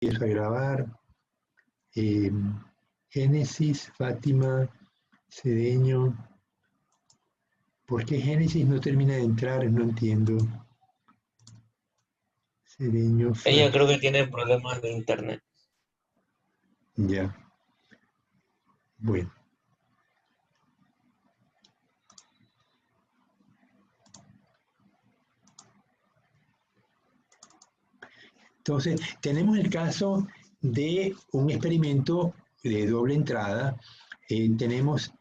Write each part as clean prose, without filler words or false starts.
empiezo a grabar. Génesis, Fátima, Cedeño. ¿Por qué Génesis no termina de entrar? No entiendo. Cedeño, Ella Fátima. creo que tiene problemas de internet. Ya. Bueno. Entonces, tenemos el caso de un experimento de doble entrada. Tenemos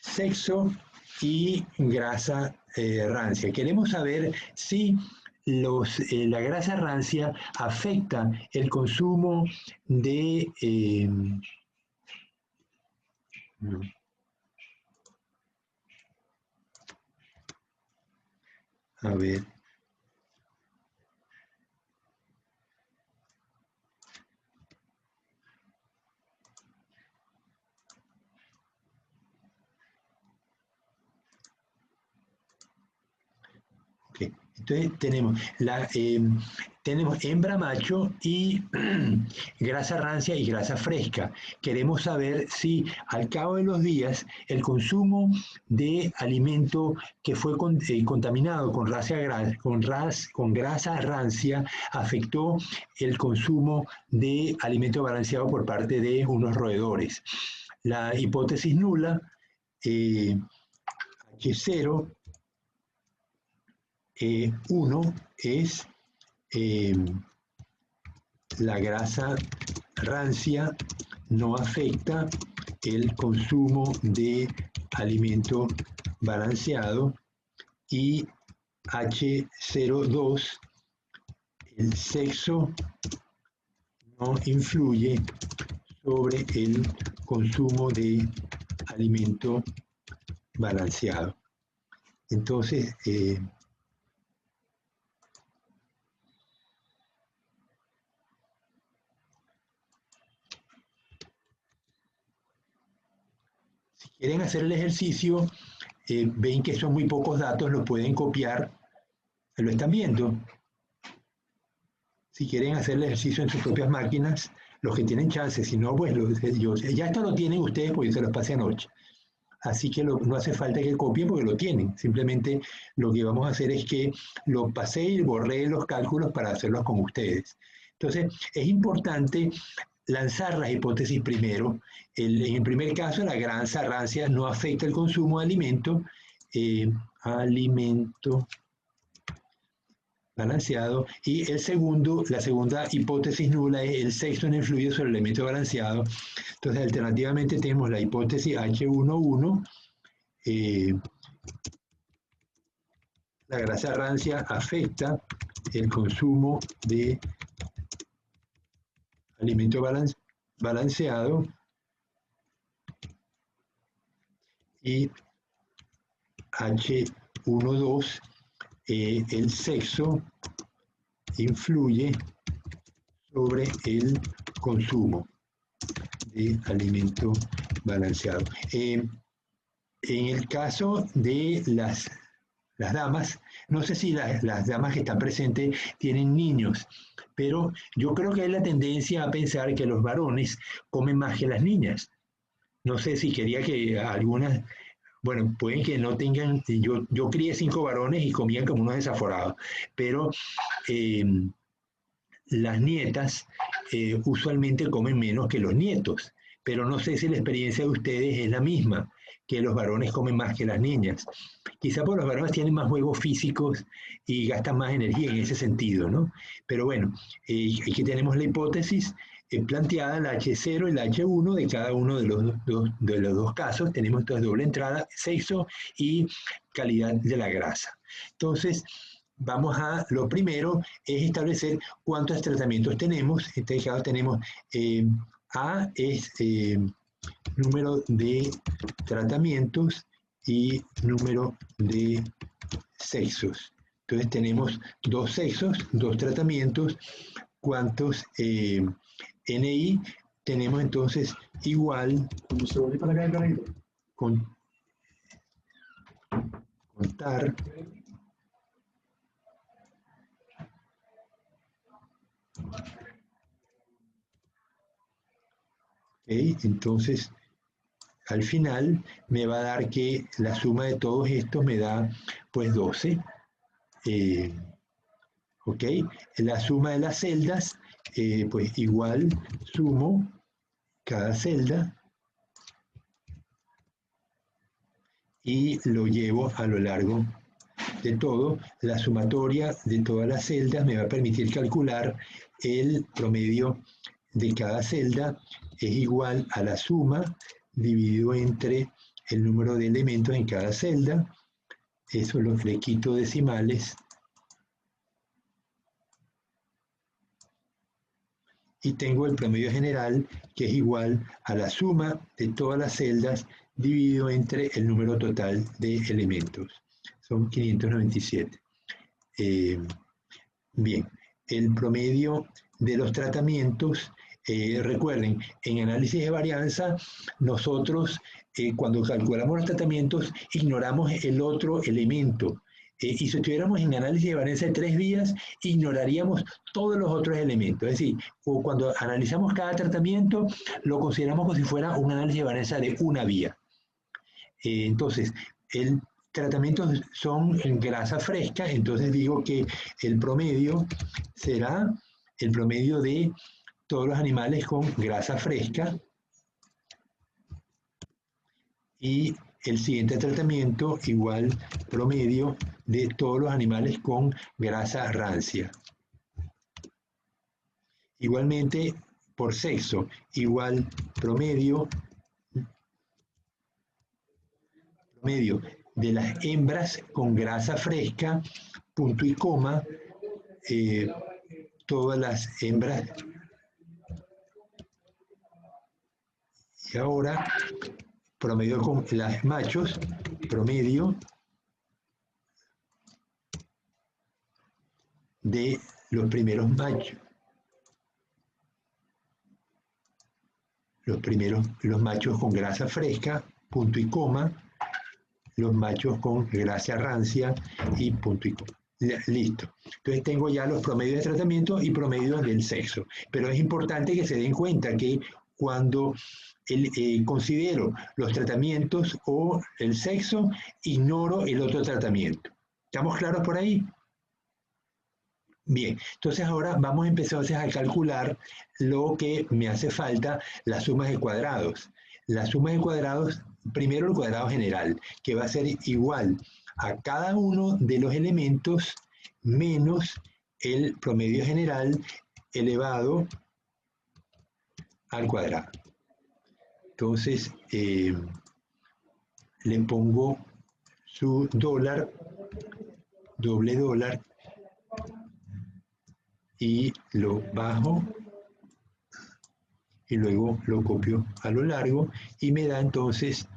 sexo y grasa rancia. Queremos saber si la grasa rancia afecta el consumo de... no. A ver. Okay. Entonces tenemos hembra macho y grasa rancia y grasa fresca. Queremos saber si al cabo de los días el consumo de alimento que fue contaminado con grasa rancia afectó el consumo de alimento balanceado por parte de unos roedores. La hipótesis nula, H0, 1 es la grasa rancia no afecta el consumo de alimento balanceado, y H02, el sexo no influye sobre el consumo de alimento balanceado. Entonces, si quieren hacer el ejercicio, ven que son muy pocos datos, lo pueden copiar, lo están viendo. Si quieren hacer el ejercicio en sus propias máquinas, los que tienen chance, si no, pues ya esto lo tienen ustedes porque yo se los pasé anoche. Así que no hace falta que copien porque lo tienen. Simplemente lo que vamos a hacer es que lo pasé y borré los cálculos para hacerlos con ustedes. Entonces, es importante lanzar las hipótesis primero. En el primer caso, la grasa rancia no afecta el consumo de alimento. Alimento balanceado. Y la segunda hipótesis nula es el sexo no influye sobre el elemento balanceado. Entonces, alternativamente tenemos la hipótesis H11. La grasa rancia afecta el consumo de alimento balanceado, y H12, el sexo influye sobre el consumo de alimento balanceado. En el caso de las damas, no sé si las damas que están presentes tienen niños, pero yo creo que hay la tendencia a pensar que los varones comen más que las niñas. No sé si quería que algunas, bueno, pueden que no tengan, yo crié 5 varones y comían como unos desaforados, pero eh, las nietas usualmente comen menos que los nietos, pero no sé si la experiencia de ustedes es la misma, que los varones comen más que las niñas. Quizá porque los varones tienen más juegos físicos y gastan más energía en ese sentido, ¿no? Pero bueno, aquí tenemos la hipótesis planteada, la H0 y la H1 de cada uno de los dos casos. Tenemos entonces doble entrada, sexo y calidad de la grasa. Entonces, lo primero es establecer cuántos tratamientos tenemos. En este caso tenemos A es número de tratamientos y número de sexos. Entonces tenemos 2 sexos, 2 tratamientos. ¿Cuántos NI tenemos entonces? Igual contar Entonces, al final me va a dar que la suma de todos estos me da pues 12. ¿Ok? La suma de las celdas, pues igual sumo cada celda y lo llevo a lo largo de todo. La sumatoria de todas las celdas me va a permitir calcular el promedio de cada celda es igual a la suma dividido entre el número de elementos en cada celda. Eso le quito decimales y tengo el promedio general, que es igual a la suma de todas las celdas dividido entre el número total de elementos. Son 597. Bien, el promedio de los tratamientos, recuerden, en análisis de varianza, nosotros cuando calculamos los tratamientos ignoramos el otro elemento. Y si estuviéramos en análisis de varianza de 3 vías, ignoraríamos todos los otros elementos. Es decir, cuando analizamos cada tratamiento, lo consideramos como si fuera un análisis de varianza de una vía. Entonces, el tratamientos son en grasa fresca, entonces digo que el promedio será el promedio de todos los animales con grasa fresca y el siguiente tratamiento igual promedio de todos los animales con grasa rancia. Igualmente por sexo, igual promedio de las hembras con grasa fresca, punto y coma, todas las hembras. Y ahora, promedio con las machos, promedio de los primeros machos. Los machos con grasa fresca, punto y coma, los machos con grasa rancia y punto y coma. Listo. Entonces tengo ya los promedios de tratamiento y promedios del sexo. Pero es importante que se den cuenta que cuando considero los tratamientos o el sexo, ignoro el otro tratamiento. ¿Estamos claros por ahí? Bien, entonces ahora vamos a empezar a calcular lo que me hace falta, las sumas de cuadrados. La suma de cuadrados, primero el cuadrado general, que va a ser igual a cada uno de los elementos menos el promedio general elevado al cuadrado. Entonces, le pongo su dólar, doble dólar, y lo bajo y luego lo copio a lo largo y me da entonces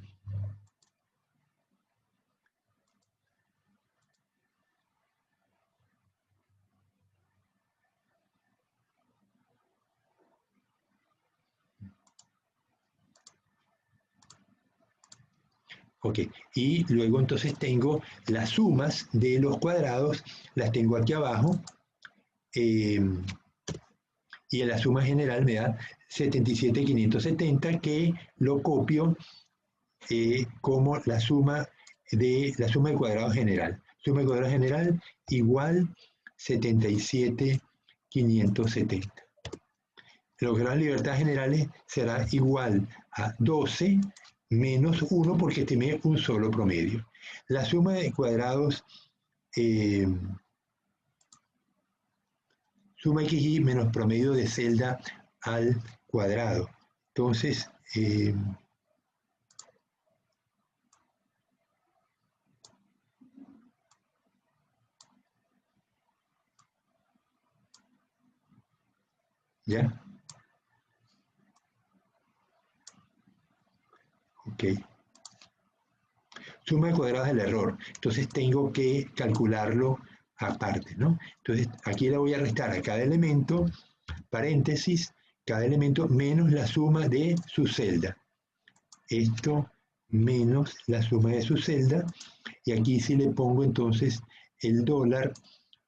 ok, y luego entonces tengo las sumas de los cuadrados, las tengo aquí abajo, y en la suma general me da 77.570, que lo copio como la suma de cuadrado general. Suma de cuadrado general igual 77.570. Los grados de libertad generales será igual a 12 menos 1 porque estimé un solo promedio. La suma de cuadrados suma XY menos promedio de celda al cuadrado. Entonces, ¿ya? Ok. Suma de cuadrados del error. Entonces tengo que calcularlo aparte, ¿no? Entonces aquí le voy a restar a cada elemento, paréntesis, cada elemento menos la suma de su celda. Esto menos la suma de su celda. Y aquí sí le pongo entonces el dólar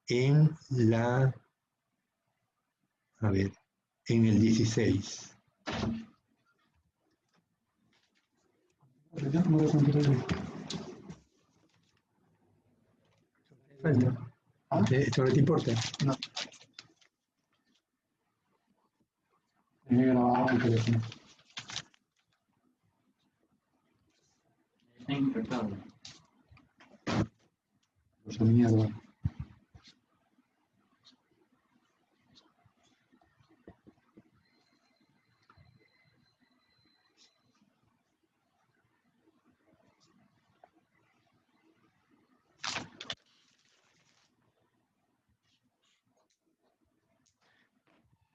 en la, a ver, en el 16. Falta. ¿Esto no te importa? No. Tenía que grabar el teléfono. Está infectado. Esa mierda.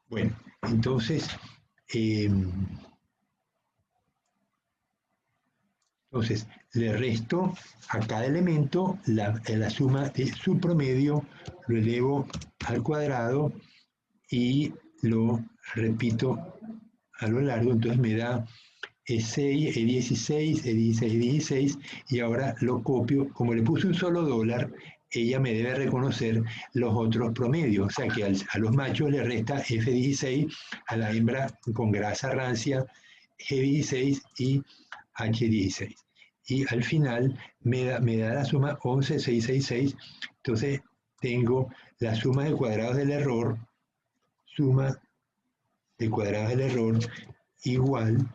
Bueno, entonces, le resto a cada elemento la suma de su promedio, lo elevo al cuadrado y lo repito a lo largo, entonces me da E6, E16, E16, E16, y ahora lo copio. Como le puse un solo dólar, ella me debe reconocer los otros promedios, o sea que a los machos le resta F16, a la hembra con grasa rancia G16 y H16. Y al final me da la suma 11,666, entonces tengo la suma de cuadrados del error, suma de cuadrados del error igual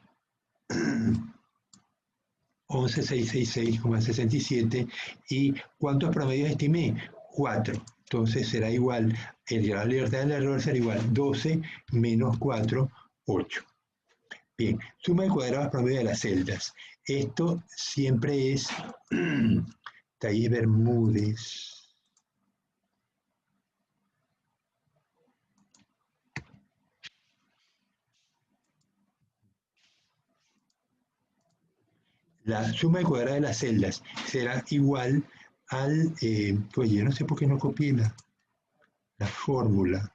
11,666,67. ¿Y cuántos promedios estimé? 4. Entonces será igual, la libertad del error será igual 12 menos 4, 8. Bien, suma de cuadrados promedio de las celdas. Esto siempre es Taller Bermúdez. La suma de cuadrados de las celdas será igual al... oye, no sé por qué no copié la fórmula.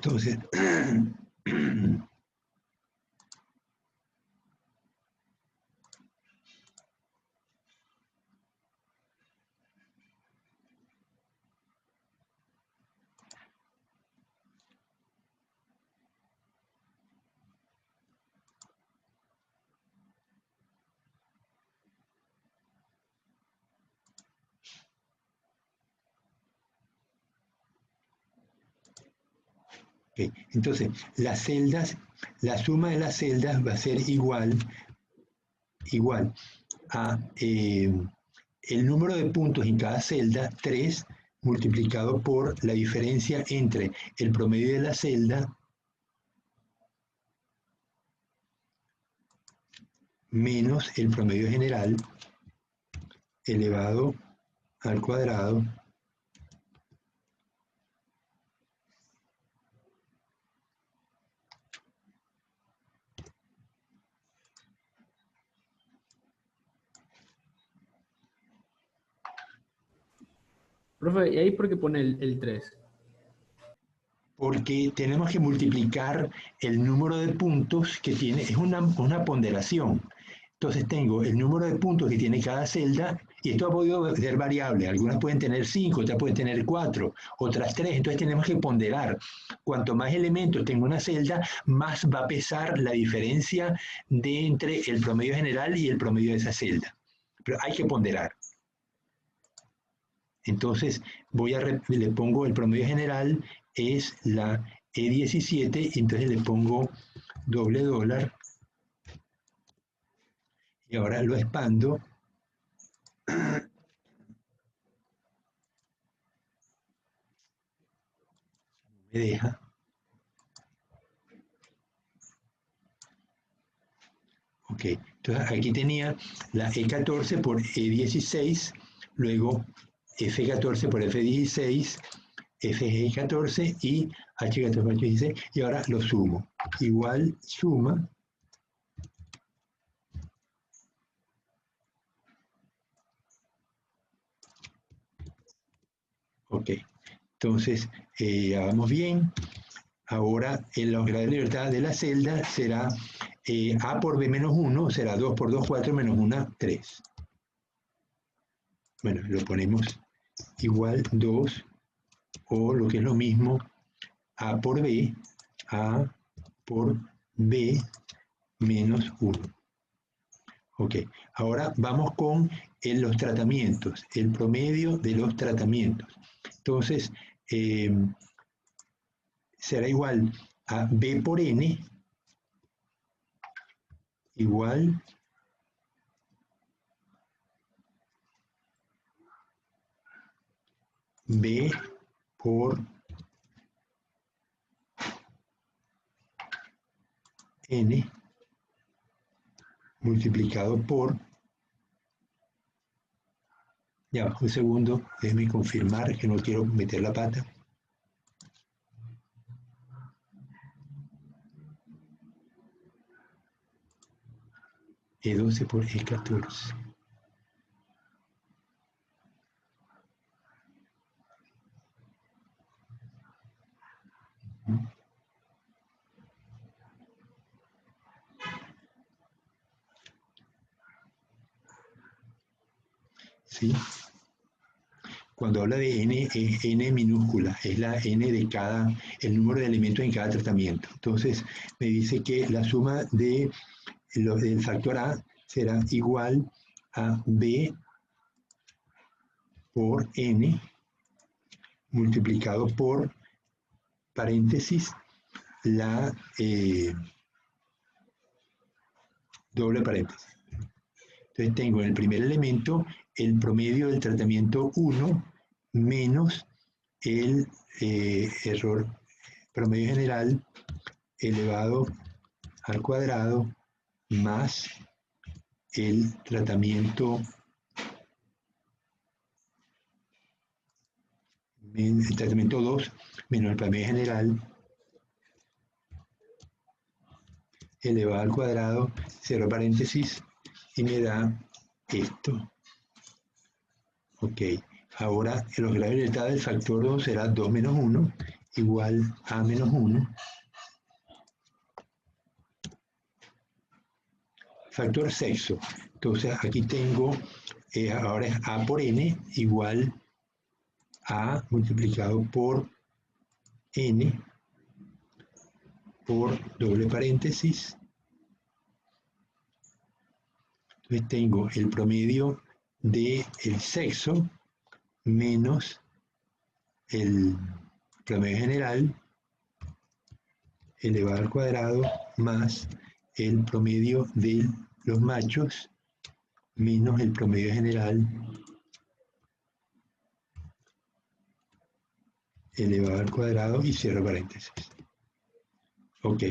Entonces, okay. Entonces, las celdas, la suma de las celdas va a ser igual a el número de puntos en cada celda, 3, multiplicado por la diferencia entre el promedio de la celda menos el promedio general elevado al cuadrado Profe, ¿y ahí por qué pone el 3? porque tenemos que multiplicar el número de puntos que tiene, es una ponderación. Entonces tengo el número de puntos que tiene cada celda, y esto ha podido ser variable. Algunas pueden tener 5, otras pueden tener 4, otras 3. Entonces tenemos que ponderar. Cuanto más elementos tenga una celda, más va a pesar la diferencia entre el promedio general y el promedio de esa celda. Pero hay que ponderar. Entonces le pongo el promedio general, es la E17, entonces le pongo doble dólar, y ahora lo expando. Me deja. Ok, entonces aquí tenía la E14 por E16, luego F14 por F16, FG14 y H14 16, y ahora lo sumo. Igual suma ok, entonces ya vamos bien. Ahora en los grados de libertad de la celda será A por B menos 1, será 2 por 2, 4, menos 1, 3. Bueno, lo ponemos igual 2, o lo que es lo mismo, A por B menos 1. Ok, ahora vamos con los tratamientos, el promedio de los tratamientos. Entonces, será igual a B por N igual B por N multiplicado por, ya, un segundo, déjeme confirmar que no quiero meter la pata. E12 por E14. ¿Sí? Cuando habla de n, es n minúscula, es la n de el número de elementos en cada tratamiento. Entonces, me dice que la suma del factor A será igual a B por n multiplicado por, paréntesis, la doble paréntesis. Entonces tengo en el primer elemento el promedio del tratamiento 1 menos el error promedio general elevado al cuadrado más el tratamiento 2 menos el promedio general elevado al cuadrado, cierro paréntesis, y me da esto. Ok, ahora los grados de libertad del factor 2 será 2 menos 1 igual a menos 1. Factor sexto. Entonces aquí tengo, ahora es A por N igual A multiplicado por N por doble paréntesis. Entonces tengo el promedio del sexo menos el promedio general elevado al cuadrado más el promedio de los machos menos el promedio general elevado al cuadrado y cierro paréntesis. Ok,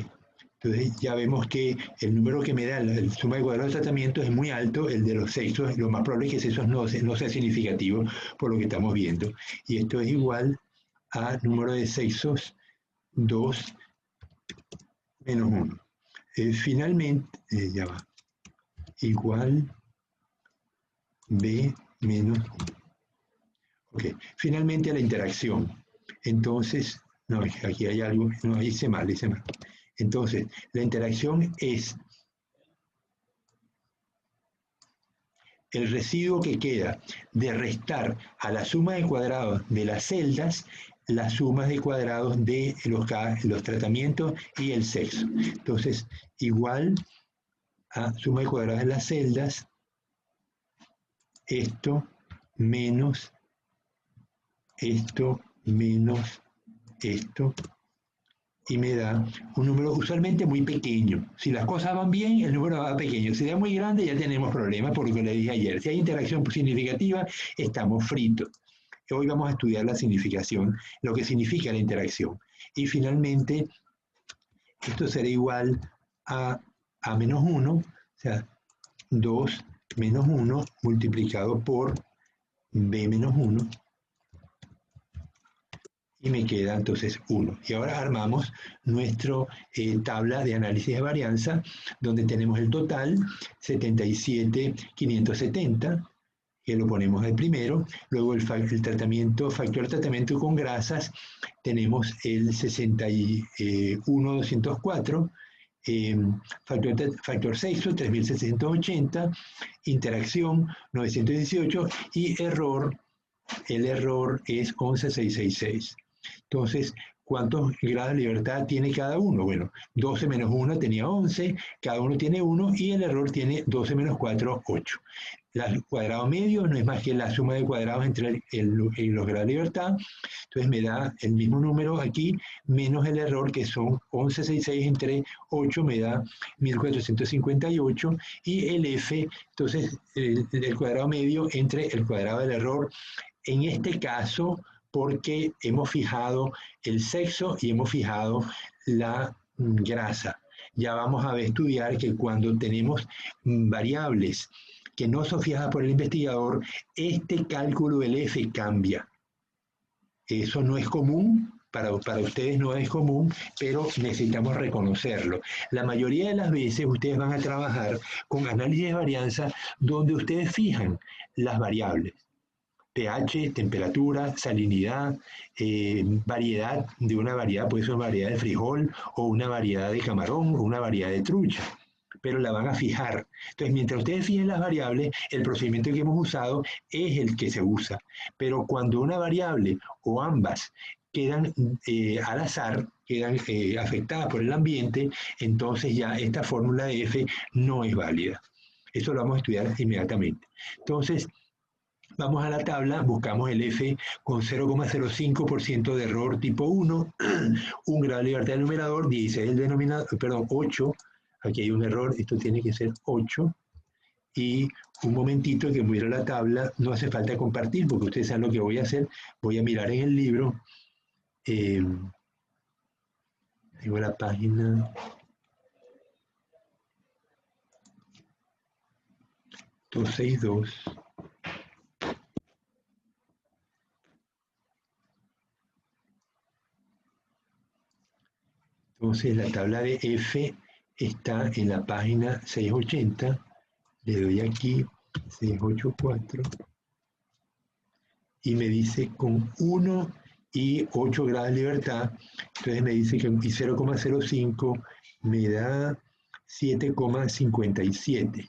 entonces ya vemos que el número que me da la suma de cuadrados de tratamiento es muy alto, el de los sexos, lo más probable es que sexos no sea significativo por lo que estamos viendo. Y esto es igual a número de sexos 2 menos 1. Finalmente, ya va, igual B menos 1. Ok, finalmente la interacción. Entonces, no, aquí hay algo, no, hice mal. Entonces, la interacción es el residuo que queda de restar a la suma de cuadrados de las celdas las sumas de cuadrados de los tratamientos y el sexo. Entonces, igual a suma de cuadrados de las celdas, esto menos esto, y me da un número usualmente muy pequeño. Si las cosas van bien, el número va pequeño. Si da muy grande, ya tenemos problemas, por lo que le dije ayer. Si hay interacción significativa, estamos fritos. Hoy vamos a estudiar la significación, lo que significa la interacción. Y finalmente, esto será igual a menos 1, o sea, 2 menos 1 multiplicado por B menos 1, y me queda entonces 1. Y ahora armamos nuestra tabla de análisis de varianza, donde tenemos el total 77.570, que lo ponemos de primero. Luego el factor de tratamiento con grasas, tenemos el 61.204, factor sexo 3.780, interacción 918 y error, el error es 11.666. Entonces, ¿cuántos grados de libertad tiene cada uno? Bueno, 12 menos 1 tenía 11, cada uno tiene 1 y el error tiene 12 menos 4, 8. El cuadrado medio no es más que la suma de cuadrados entre los grados de libertad, entonces me da el mismo número aquí, menos el error que son 11.66 entre 8 me da 1458 y el F, entonces el cuadrado medio entre el cuadrado del error, en este caso porque hemos fijado el sexo y hemos fijado la grasa. Ya vamos a estudiar que cuando tenemos variables que no son fijadas por el investigador, este cálculo del F cambia. Eso no es común, para ustedes no es común, pero necesitamos reconocerlo. La mayoría de las veces ustedes van a trabajar con análisis de varianza donde ustedes fijan las variables. pH, temperatura, salinidad, variedad de una variedad, puede ser una variedad de frijol o una variedad de camarón o una variedad de trucha, pero la van a fijar. Entonces, mientras ustedes fijen las variables, el procedimiento que hemos usado es el que se usa. Pero cuando una variable o ambas quedan al azar, quedan afectadas por el ambiente, entonces ya esta fórmula de F no es válida. Eso lo vamos a estudiar inmediatamente. Entonces, vamos a la tabla, buscamos el F con 0,05% de error tipo 1, 1 grado de libertad del numerador, 16 el denominador, perdón, 8, aquí hay un error, esto tiene que ser 8, y un momentito que voy a ir a la tabla, no hace falta compartir porque ustedes saben lo que voy a hacer, voy a mirar en el libro, tengo la página 262, entonces la tabla de F está en la página 680, le doy aquí 684 y me dice con 1 y 8 grados de libertad, entonces me dice que 0,05 me da 7,57.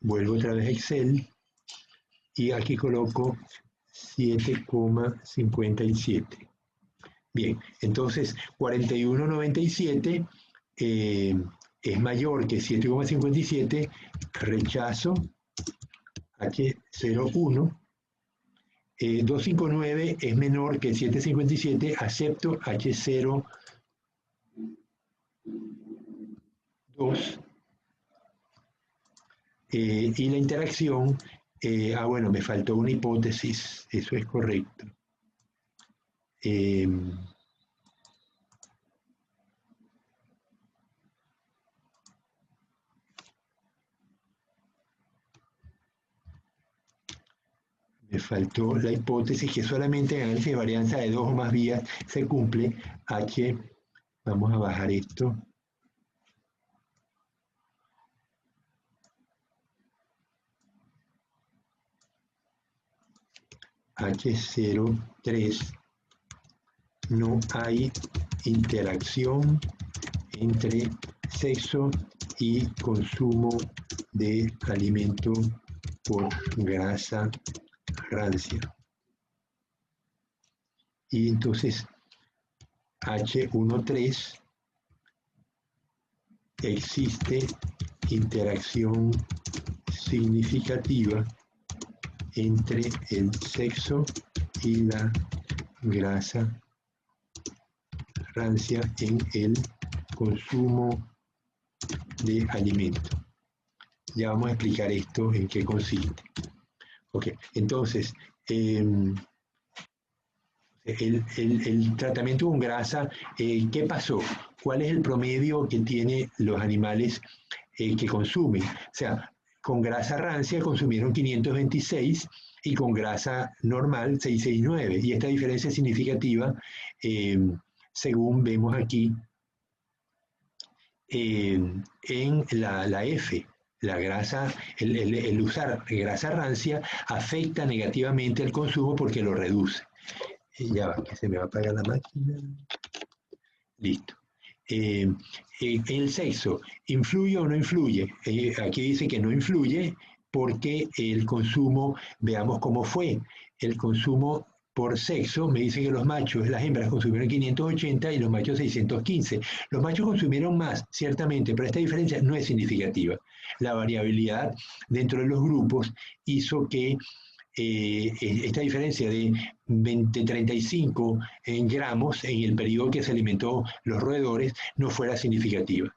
Vuelvo otra vez a Excel y aquí coloco 7,57. Bien, entonces 41,97 es mayor que 7,57, rechazo H01. 259 es menor que 757, acepto H02. Y la interacción, bueno, me faltó una hipótesis, eso es correcto. Me faltó la hipótesis que solamente en análisis de varianza de dos o más vías se cumple H. Vamos a bajar esto. H03. No hay interacción entre sexo y consumo de alimento por grasa rancia. Y entonces H13 existe interacción significativa entre el sexo y la grasa rancia en el consumo de alimento. Ya vamos a explicar esto en qué consiste. Ok, entonces, el tratamiento con grasa, ¿qué pasó? ¿Cuál es el promedio que tienen los animales que consumen? O sea, con grasa rancia consumieron 526 y con grasa normal 669. Y esta diferencia es significativa según vemos aquí en la F. La grasa, el usar grasa rancia afecta negativamente el consumo porque lo reduce. Ya va, que se me va a apagar la máquina. Listo. El sexo, ¿influye o no influye? Aquí dice que no influye porque el consumo, veamos cómo fue. El consumo por sexo, me dice que los machos, las hembras consumieron 580 y los machos 615. Los machos consumieron más, ciertamente, pero esta diferencia no es significativa. La variabilidad dentro de los grupos hizo que esta diferencia de 35 gramos en el periodo que se alimentó los roedores no fuera significativa.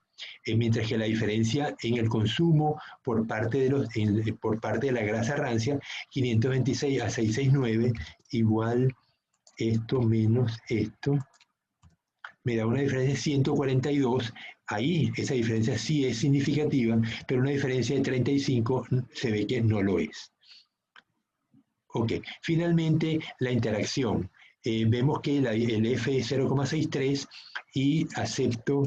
Mientras que la diferencia en el consumo por parte de la grasa rancia, 526 a 669, igual esto menos esto, me da una diferencia de 142. Ahí esa diferencia sí es significativa, pero una diferencia de 35 se ve que no lo es. Ok, finalmente la interacción. Vemos que el F es 0,63 y acepto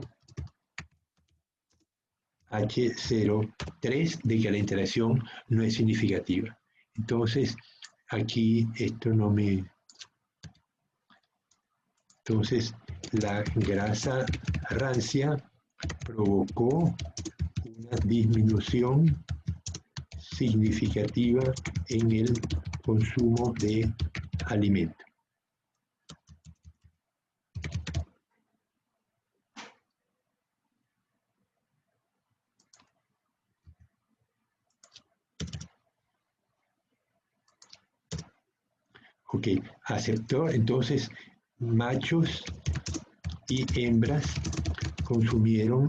H03 de que la interacción no es significativa. Entonces, aquí esto no me... Entonces, la grasa rancia provocó una disminución significativa en el consumo de alimento. Ok, aceptó entonces machos y hembras consumieron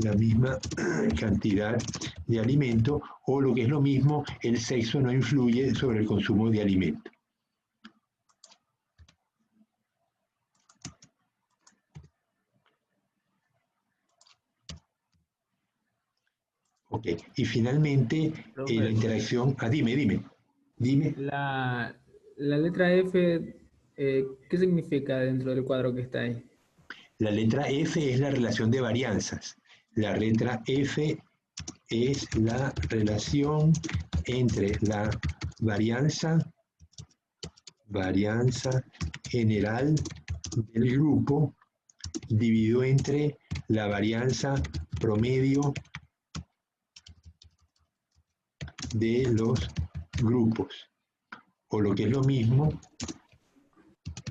la misma cantidad de alimento, o lo que es lo mismo, el sexo no influye sobre el consumo de alimento. Ok, y finalmente la interacción... dime. La letra F, ¿qué significa dentro del cuadro que está ahí? La letra F es la relación de varianzas. La letra F es la relación entre la varianza general del grupo dividido entre la varianza promedio de los grupos, o lo que es lo mismo,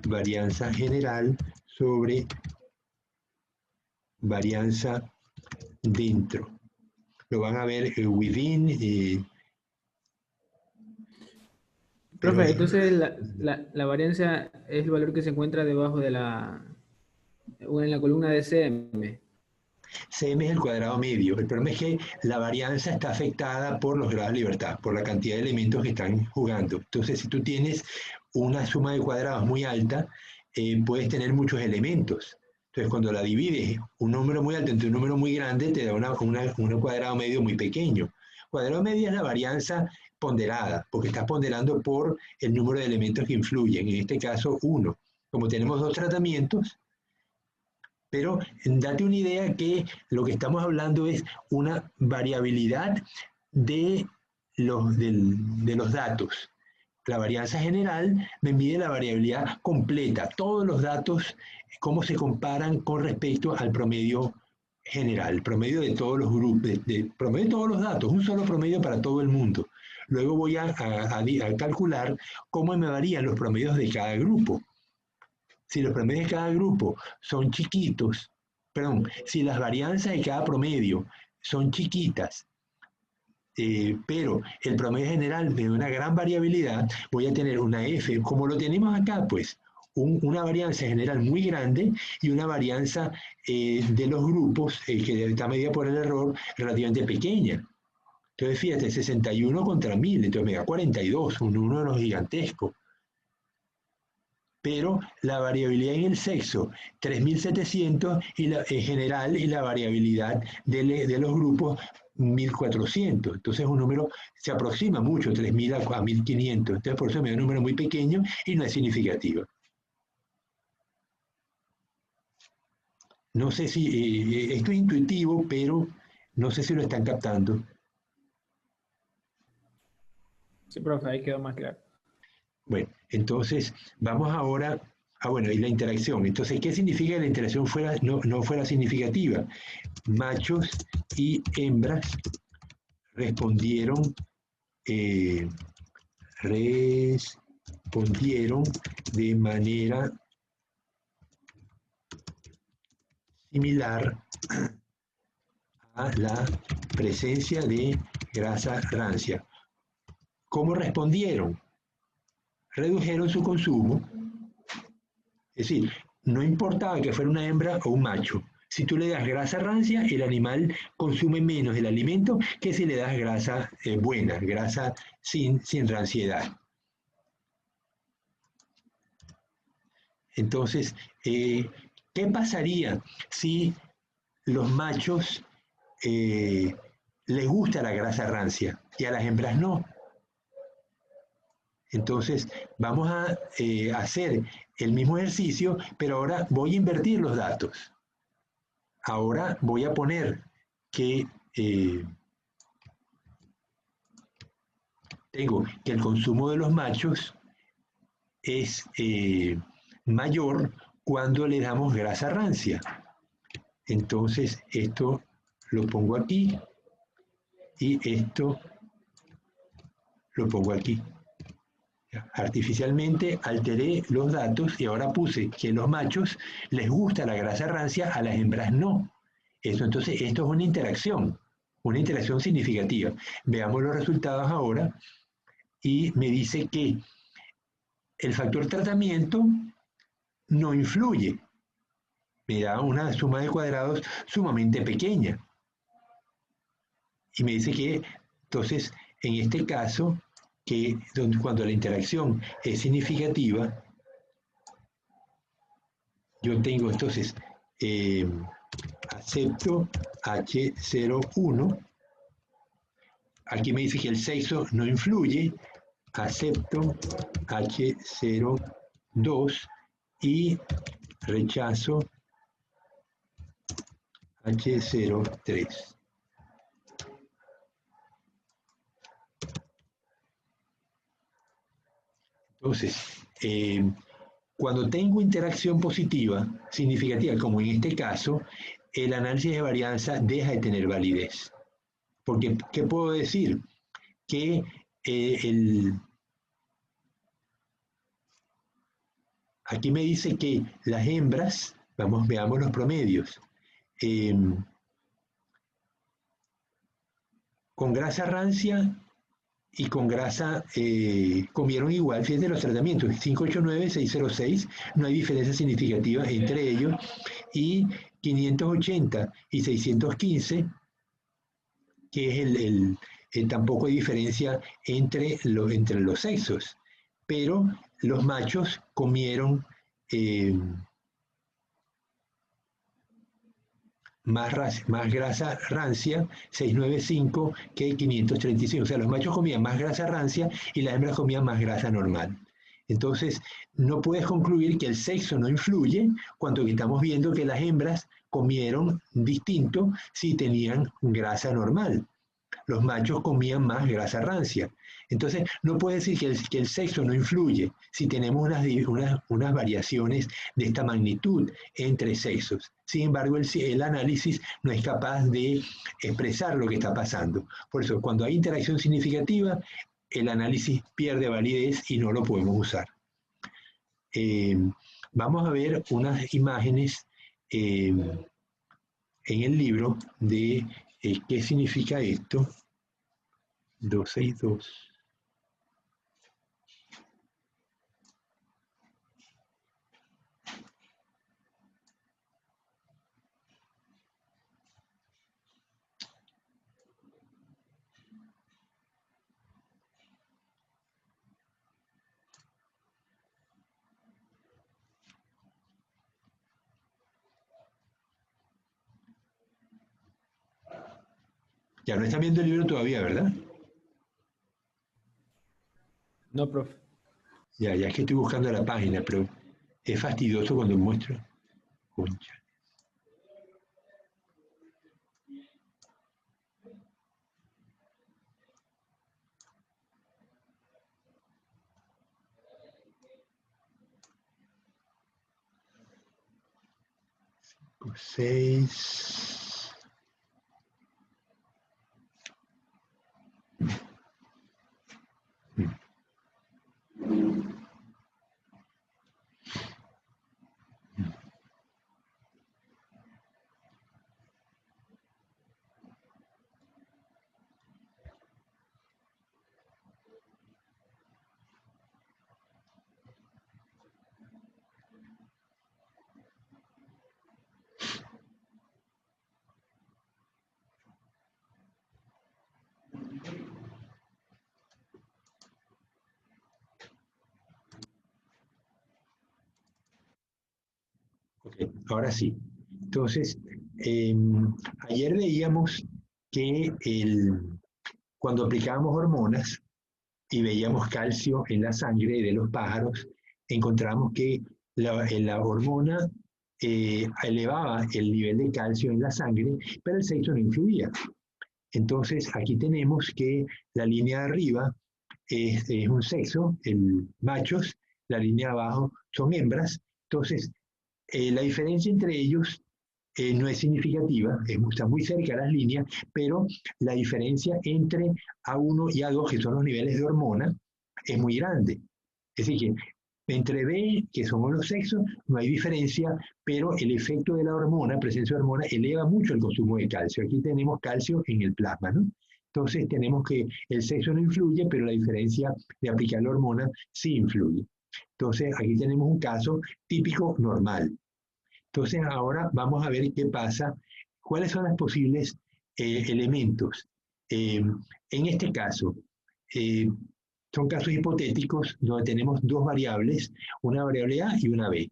varianza general sobre varianza dentro. Lo van a ver within. Profe, entonces la varianza es el valor que se encuentra debajo de en la columna de CM. CM es el cuadrado medio. El problema es que la varianza está afectada por los grados de libertad, por la cantidad de elementos que están jugando. Entonces, si tú tienes una suma de cuadrados muy alta, puedes tener muchos elementos. Entonces, cuando la divides un número muy alto entre un número muy grande, te da un cuadrado medio muy pequeño. Cuadrado medio es la varianza ponderada, porque estás ponderando por el número de elementos que influyen, en este caso 1. Como tenemos dos tratamientos, pero date una idea que lo que estamos hablando es una variabilidad de los datos. La varianza general me mide la variabilidad completa, todos los datos, cómo se comparan con respecto al promedio general, el promedio de todos los grupos, promedio de todos los datos, un solo promedio para todo el mundo. Luego voy a calcular cómo me varían los promedios de cada grupo. Si los promedios de cada grupo son chiquitos, si las varianzas de cada promedio son chiquitas, pero el promedio general de una gran variabilidad, voy a tener una F, como lo tenemos acá, pues, una varianza general muy grande y una varianza de los grupos, que está medida por el error, relativamente pequeña. Entonces, fíjate, 61 contra 1000, entonces me da 42, un número gigantesco. Pero la variabilidad en el sexo, 3700 en general, y la variabilidad de los grupos 1400. Entonces un número se aproxima mucho, 3000 a 1500. Entonces por eso me da un número muy pequeño y no es significativo. No sé si esto es intuitivo, pero no sé si lo están captando. Sí, profe, ahí quedó más claro. Bueno, entonces vamos ahora bueno, y la interacción. Entonces, ¿qué significa que la interacción no fuera significativa? Machos y hembras respondieron, respondieron de manera similar a la presencia de grasa rancia. ¿Cómo respondieron? Redujeron su consumo. Es decir, no importaba que fuera una hembra o un macho. Si tú le das grasa rancia, el animal consume menos el alimento que si le das grasa buena, grasa sin ranciedad. Entonces, ¿qué pasaría si los machos les gusta la grasa rancia y a las hembras no? Entonces, vamos a hacer el mismo ejercicio, pero ahora voy a invertir los datos. Ahora voy a poner que tengo que el consumo de los machos es mayor cuando le damos grasa rancia. Entonces, esto lo pongo aquí y esto lo pongo aquí. Artificialmente alteré los datos y ahora puse que a los machos les gusta la grasa rancia, a las hembras no. Entonces, esto es una interacción significativa. Veamos los resultados ahora y me dice que el factor tratamiento no influye. Me da una suma de cuadrados sumamente pequeña. Y me dice que, entonces, en este caso, que cuando la interacción es significativa, yo tengo entonces, acepto H01, aquí me dice que el sexo no influye, acepto H02 y rechazo H03. Entonces, cuando tengo interacción positiva, significativa, como en este caso, el análisis de varianza deja de tener validez. Porque, ¿qué puedo decir? Que aquí me dice que las hembras, veamos los promedios, con grasa rancia y con grasa comieron igual, fíjense los tratamientos, 589, 606, no hay diferencia significativa entre ellos, y 580 y 615, que es tampoco hay diferencia entre los sexos, pero los machos comieron más grasa rancia, 695, que 535. O sea, los machos comían más grasa rancia y las hembras comían más grasa normal. Entonces, no puedes concluir que el sexo no influye cuando estamos viendo que las hembras comieron distinto si tenían grasa normal. Los machos comían más grasa rancia. Entonces, no puede decir que el sexo no influye si tenemos unas variaciones de esta magnitud entre sexos. Sin embargo, el análisis no es capaz de expresar lo que está pasando. Por eso, cuando hay interacción significativa, el análisis pierde validez y no lo podemos usar. Vamos a ver unas imágenes en el libro de qué significa esto. 262. Ya no están viendo el libro todavía, ¿verdad? No, profe. Ya es que estoy buscando la página, pero es fastidioso cuando muestro. Concha. Seis. Ok, ahora sí. Entonces, ayer veíamos que cuando aplicábamos hormonas y veíamos calcio en la sangre de los pájaros, encontramos que la hormona elevaba el nivel de calcio en la sangre, pero el sexo no influía. Entonces, aquí tenemos que la línea de arriba es un sexo, el machos, la línea de abajo son hembras. Entonces, la diferencia entre ellos no es significativa, está muy cerca de las líneas, pero la diferencia entre A1 y A2, que son los niveles de hormona, es muy grande. Es decir, que entre B, que somos los sexos, no hay diferencia, pero el efecto de la hormona, presencia de hormona, eleva mucho el consumo de calcio. Aquí tenemos calcio en el plasma, ¿no? Entonces tenemos que el sexo no influye, pero la diferencia de aplicar la hormona sí influye. Entonces aquí tenemos un caso típico normal. Entonces ahora vamos a ver qué pasa, cuáles son los posibles elementos. En este caso, eh, son casos hipotéticos donde tenemos dos variables, una variable A y una B.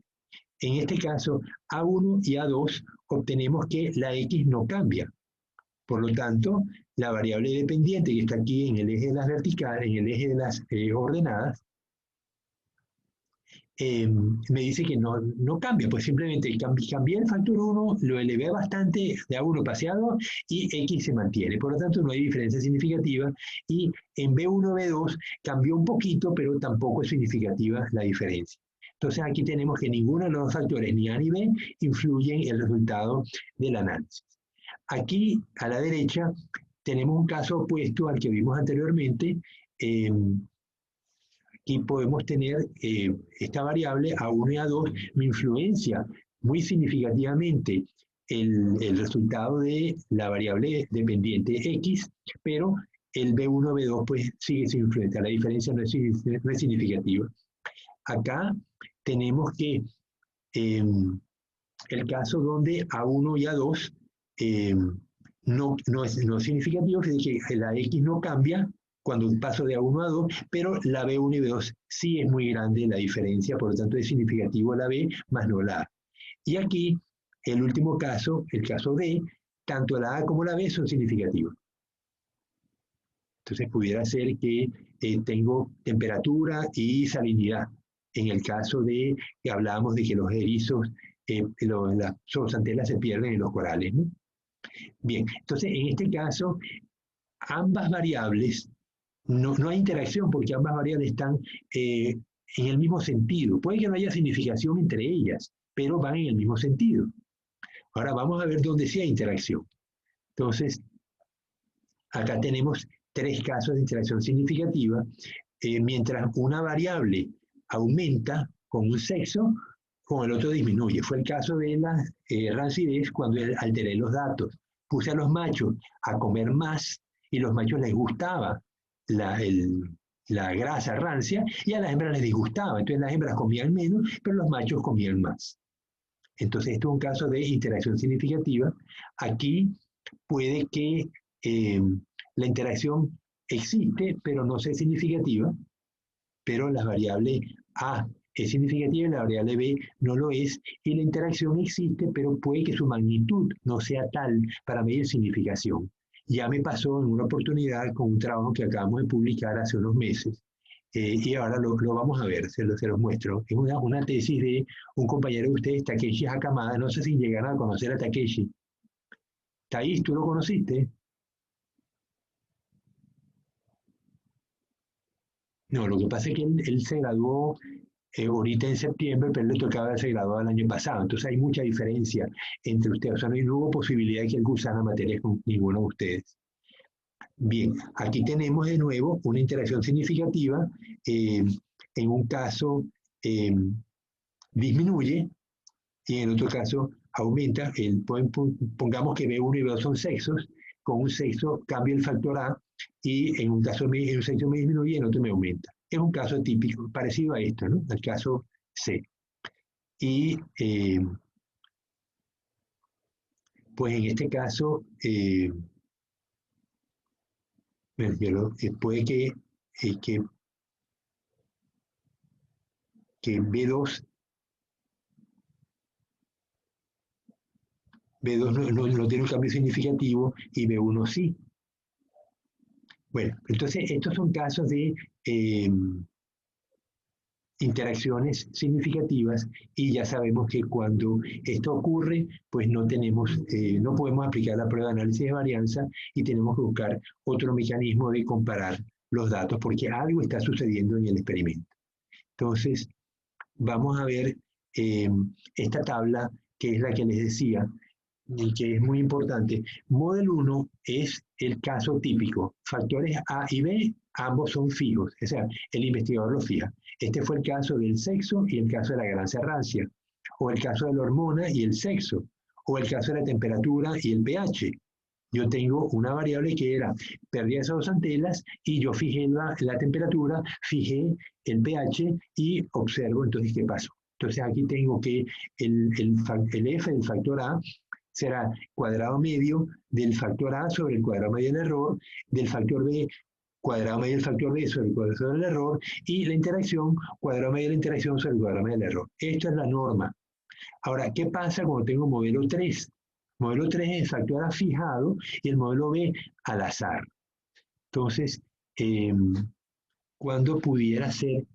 En este caso, A1 y A2 obtenemos que la X no cambia. Por lo tanto, la variable dependiente que está aquí en el eje de las verticales, en el eje de las ordenadas, me dice que no cambia, pues simplemente cambié el factor 1, lo elevé bastante de A1 paseado y X se mantiene. Por lo tanto, no hay diferencia significativa y en B1, B2 cambió un poquito, pero tampoco es significativa la diferencia. Entonces aquí tenemos que ninguno de los factores, ni A ni B, influyen en el resultado del análisis. Aquí, a la derecha, tenemos un caso opuesto al que vimos anteriormente. Aquí podemos tener esta variable A1 y A2, me influencia muy significativamente el resultado de la variable dependiente X, pero el B1, B2 pues sigue sin influencia, la diferencia no es significativa. Acá tenemos que el caso donde A1 y A2 no es significativo, es decir, que la X no cambia cuando paso de A1 a 2, pero la B1 y B2 sí es muy grande la diferencia, por lo tanto es significativo la B más no la A. Y aquí, el último caso, el caso D, tanto la A como la B son significativos. Entonces pudiera ser que tengo temperatura y salinidad. En el caso de que hablábamos de que los erizos, las zooxantelas se pierden en los corales, ¿no? Bien, entonces en este caso, ambas variables, no hay interacción porque ambas variables están en el mismo sentido. Puede que no haya significación entre ellas, pero van en el mismo sentido. Ahora vamos a ver dónde sí hay interacción. Entonces, acá tenemos tres casos de interacción significativa. Mientras una variable aumenta con un sexo, con el otro disminuye. Fue el caso de la rancidez cuando alteré los datos. Puse a los machos a comer más y los machos les gustaba la grasa rancia y a las hembras les disgustaba. Entonces las hembras comían menos, pero los machos comían más. Entonces esto es un caso de interacción significativa. Aquí puede que la interacción existe, pero no sea significativa, pero la variable A es significativa y la variable B no lo es, y la interacción existe, pero puede que su magnitud no sea tal para medir significación. Ya me pasó en una oportunidad con un trabajo que acabamos de publicar hace unos meses, y ahora lo vamos a ver, se los muestro. Es una tesis de un compañero de ustedes, Takeshi Hakamada. No sé si llegaron a conocer a Takeshi. Thais, ¿tú lo conociste? No, lo que pasa es que él se graduó ahorita en septiembre, pero él le tocaba haberse graduado el año pasado. Entonces hay mucha diferencia entre ustedes. O sea, no hubo posibilidad de que él cursara materias con ninguno de ustedes. Bien, aquí tenemos de nuevo una interacción significativa. En un caso disminuye y en otro caso aumenta. Pongamos que B1 y B2 son sexos. Con un sexo cambia el factor A y en un caso en un sexo me disminuye y en otro me aumenta. Es un caso típico, parecido a esto, ¿no? Al caso C. Y pues en este caso, puede que B2 no tiene un cambio significativo y B1 sí. Bueno, entonces estos son casos de interacciones significativas y ya sabemos que cuando esto ocurre, pues no podemos aplicar la prueba de análisis de varianza y tenemos que buscar otro mecanismo de comparar los datos porque algo está sucediendo en el experimento. Entonces, vamos a ver esta tabla que es la que les decía y que es muy importante. Model 1 es el caso típico. Factores A y B, ambos son fijos. O sea, el investigador los fija. Este fue el caso del sexo y el caso de la ganancia rancia. O el caso de la hormona y el sexo. O el caso de la temperatura y el pH. Yo tengo una variable que era, perdí esas dos antenas y yo fijé la temperatura, fijé el pH y observo entonces qué pasó. Entonces aquí tengo que el F del factor A será cuadrado medio del factor A sobre el cuadrado medio del error, del factor B, cuadrado medio del factor B sobre el cuadrado del error, y la interacción, cuadrado medio de la interacción sobre el cuadrado medio del error. Esto es la norma. Ahora, ¿qué pasa cuando tengo modelo 3? Modelo 3 es el factor A fijado y el modelo B al azar. Entonces, ¿cuándo pudiera ser?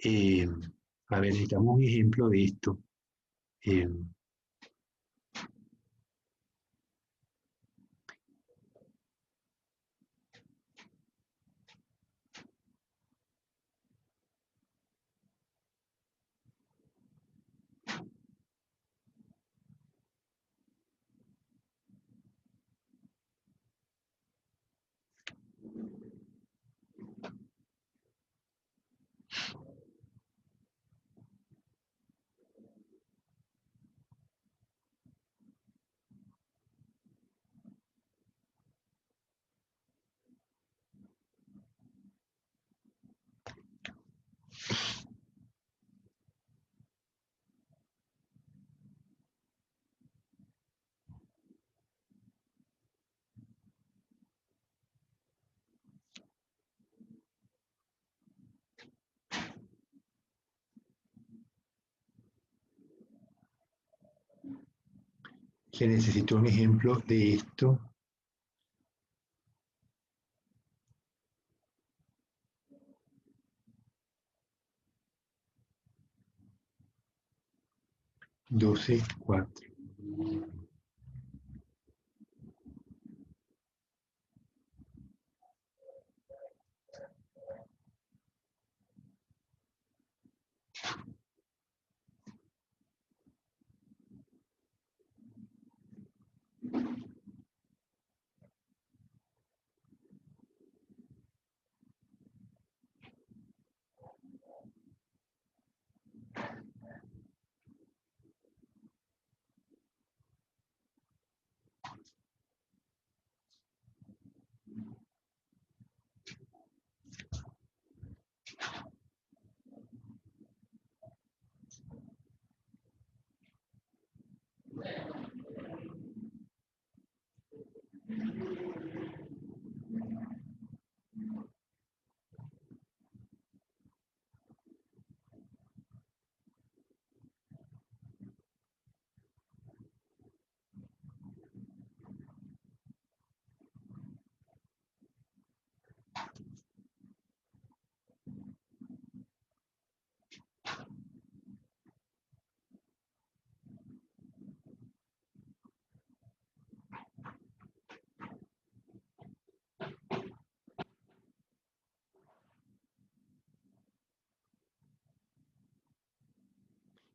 A ver, necesitamos un ejemplo de esto. Eh, que necesito un ejemplo de esto. Doce, 4.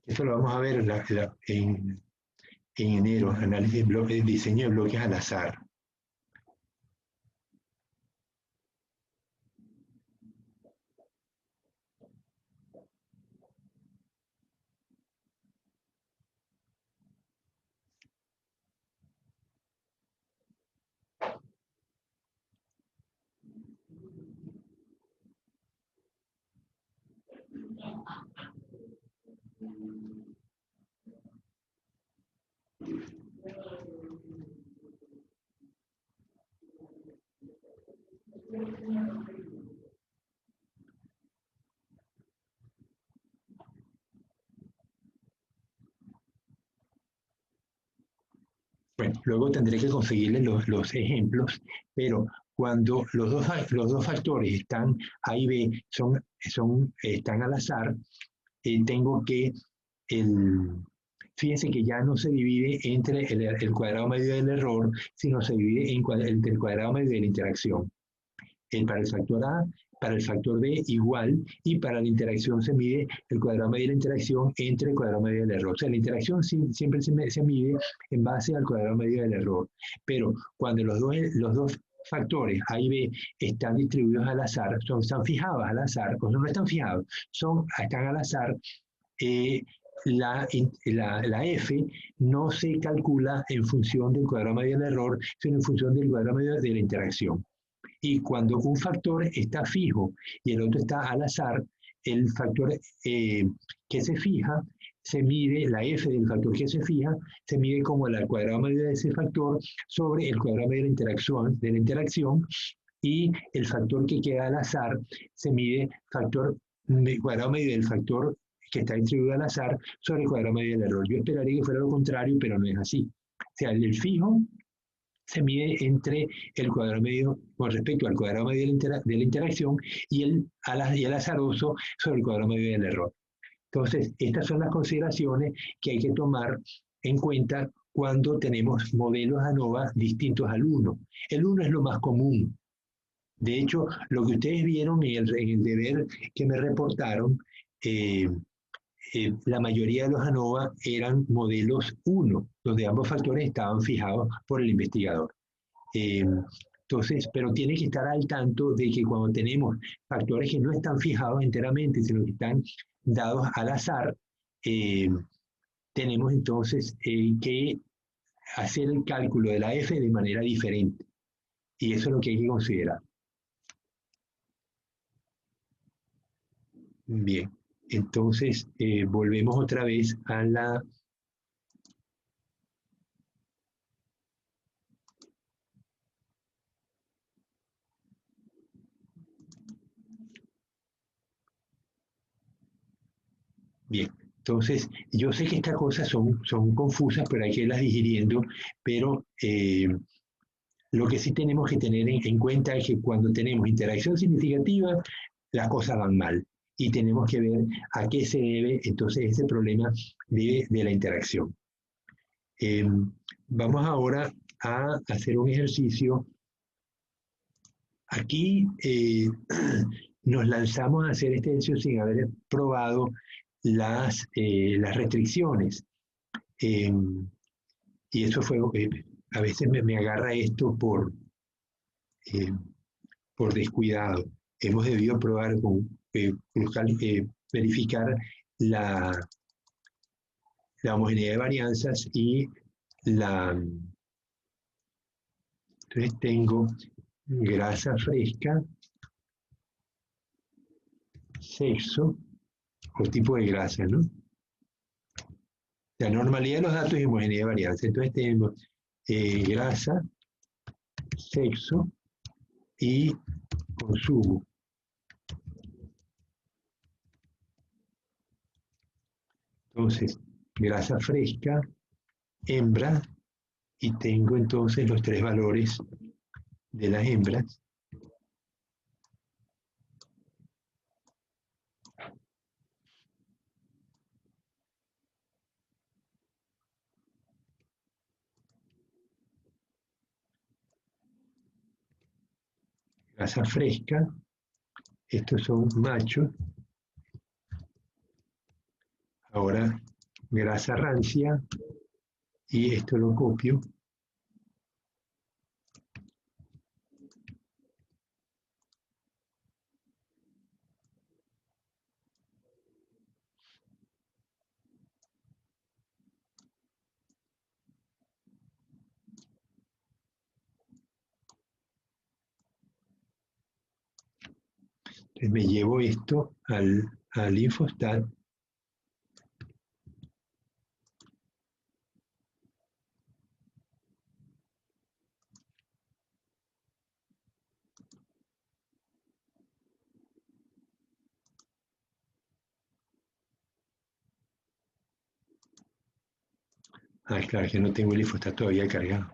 Esto lo vamos a ver en enero, análisis de bloques, diseño de bloques al azar. Bueno, luego tendré que conseguirles los ejemplos, pero cuando los dos factores están A y B, están al azar, tengo que, fíjense que ya no se divide entre el cuadrado medio del error, sino se divide entre el cuadrado medio de la interacción. Para el factor A, para el factor B igual, y para la interacción se mide el cuadrado medio de la interacción entre el cuadrado medio del error. O sea, la interacción siempre se mide en base al cuadrado medio del error. Pero cuando los dos factores A y B están distribuidos al azar, están fijados al azar, o no están fijados, están al azar, la F no se calcula en función del cuadrado medio del error, sino en función del cuadrado medio de la interacción. Y cuando un factor está fijo y el otro está al azar, el factor que se fija se mide, la F del factor que se fija, se mide como el cuadrado medio de ese factor sobre el cuadrado medio de la interacción, y el factor que queda al azar se mide cuadrado medio del factor que está distribuido al azar sobre el cuadrado medio del error. Yo esperaría que fuera lo contrario, pero no es así. O sea, el fijo se mide entre el cuadrado medio con respecto al cuadrado medio de la interacción y el azaroso sobre el cuadrado medio del error. Entonces, estas son las consideraciones que hay que tomar en cuenta cuando tenemos modelos ANOVA distintos al 1. El 1 es lo más común. De hecho, lo que ustedes vieron en el deber que me reportaron, la mayoría de los ANOVA eran modelos 1, donde ambos factores estaban fijados por el investigador. Entonces, pero tiene que estar al tanto de que cuando tenemos factores que no están fijados enteramente, sino que están dados al azar, tenemos entonces que hacer el cálculo de la F de manera diferente. Y eso es lo que hay que considerar. Bien, entonces volvemos otra vez a la... Bien, entonces yo sé que estas cosas son confusas, pero hay que irlas digiriendo, pero lo que sí tenemos que tener en cuenta es que cuando tenemos interacción significativa, las cosas van mal. Y tenemos que ver a qué se debe entonces ese problema de la interacción. Vamos ahora a hacer un ejercicio. Aquí nos lanzamos a hacer este ejercicio sin haber probado las restricciones. Y eso fue, a veces me agarra esto por descuidado. Hemos debido probar verificar la homogeneidad de varianzas y entonces tengo grasa fresca, sexo o tipo de grasa, ¿no? La normalidad de los datos y homogeneidad de varianza. Entonces tenemos grasa, sexo y consumo. Entonces, grasa fresca, hembra, y tengo entonces los tres valores de las hembras. Grasa fresca, estos son machos. Ahora grasa rancia, y esto lo copio. Entonces me llevo esto al Infostat. Ah, claro, que no tengo el Infostat todavía cargado.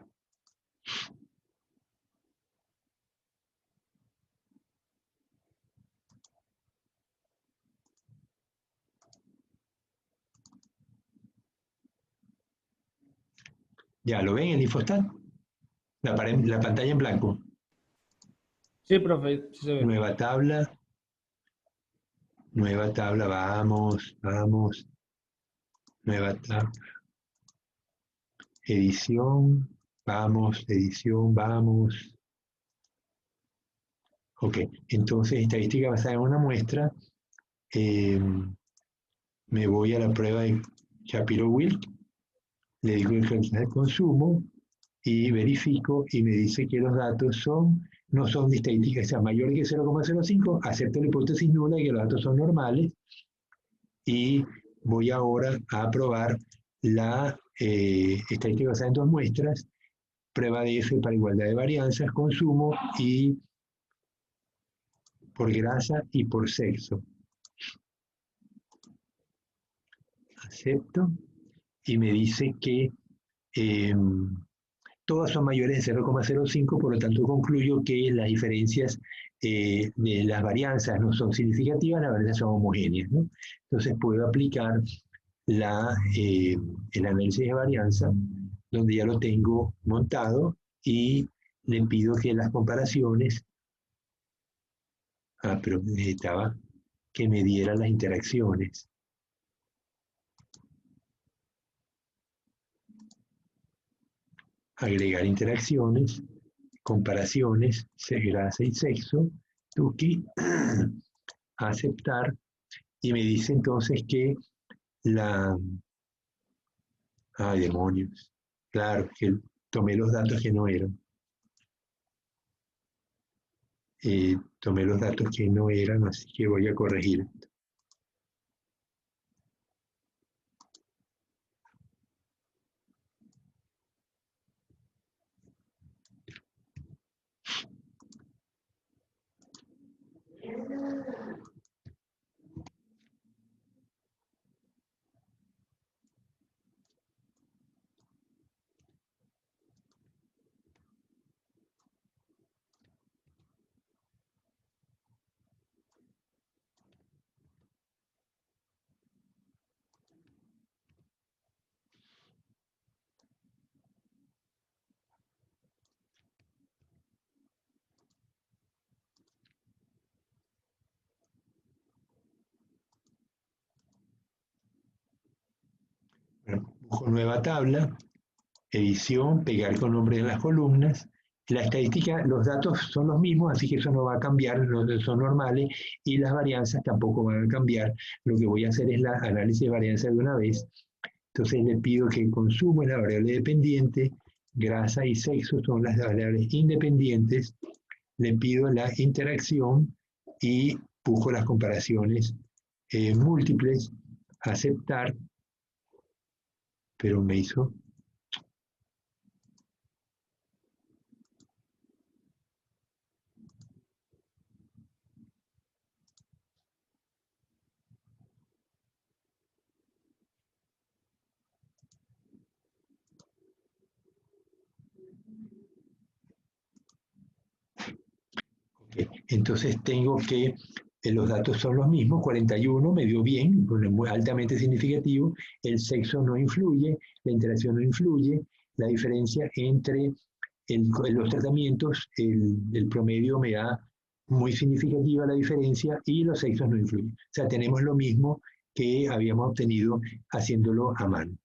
Ya, ¿lo ven el Infostat? La pantalla en blanco. Sí, profe, sí se ve. Nueva tabla, vamos, vamos. Nueva tabla. Edición, vamos, edición, vamos. Ok, entonces estadística basada en una muestra. Me voy a la prueba de Shapiro-Wilk, le digo el cantidad de consumo y verifico y me dice que los datos no son de estadística, o sea, mayor que 0,05, acepto la hipótesis nula y que los datos son normales y voy ahora a probar la estadística basada en dos muestras, prueba de F para igualdad de varianzas, consumo y por grasa y por sexo. Acepto y me dice que todas son mayores de 0,05, por lo tanto concluyo que las diferencias de las varianzas no son significativas, las varianzas son homogéneas, ¿no? Entonces puedo aplicar el análisis de varianza, donde ya lo tengo montado, y le pido que las comparaciones, pero necesitaba que me diera las interacciones. Agregar interacciones, comparaciones, grasa y sexo, tuki, aceptar, y me dice entonces que ay, demonios, claro, que tomé los datos que no eran. Tomé los datos que no eran, así que voy a corregir. Bueno, busco nueva tabla, edición, pegar con nombre en las columnas. La estadística, los datos son los mismos, así que eso no va a cambiar, son normales, y las varianzas tampoco van a cambiar. Lo que voy a hacer es la análisis de varianza de una vez. Entonces le pido que el consumo es la variable dependiente, grasa y sexo son las variables independientes. Le pido la interacción y busco las comparaciones múltiples, aceptar, pero me hizo. Entonces tengo que los datos son los mismos, 41 me dio bien, muy altamente significativo, el sexo no influye, la interacción no influye, la diferencia entre los tratamientos, el promedio me da muy significativa la diferencia y los sexos no influyen. O sea, tenemos lo mismo que habíamos obtenido haciéndolo a mano.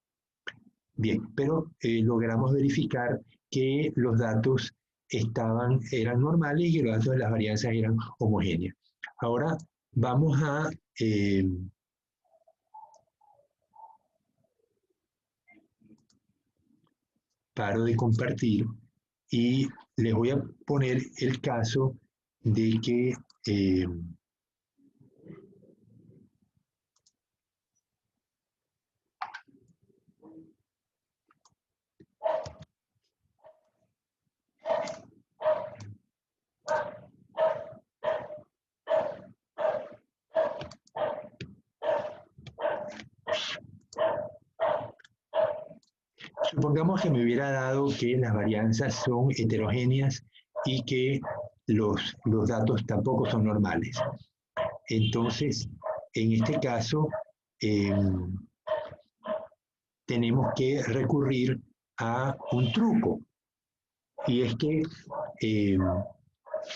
Bien, pero logramos verificar que los datos eran normales y que los datos de las varianzas eran homogéneas. Ahora vamos a paro de compartir y les voy a poner el caso de que supongamos que me hubiera dado que las varianzas son heterogéneas y que los datos tampoco son normales. Entonces, en este caso, tenemos que recurrir a un truco. Y es que en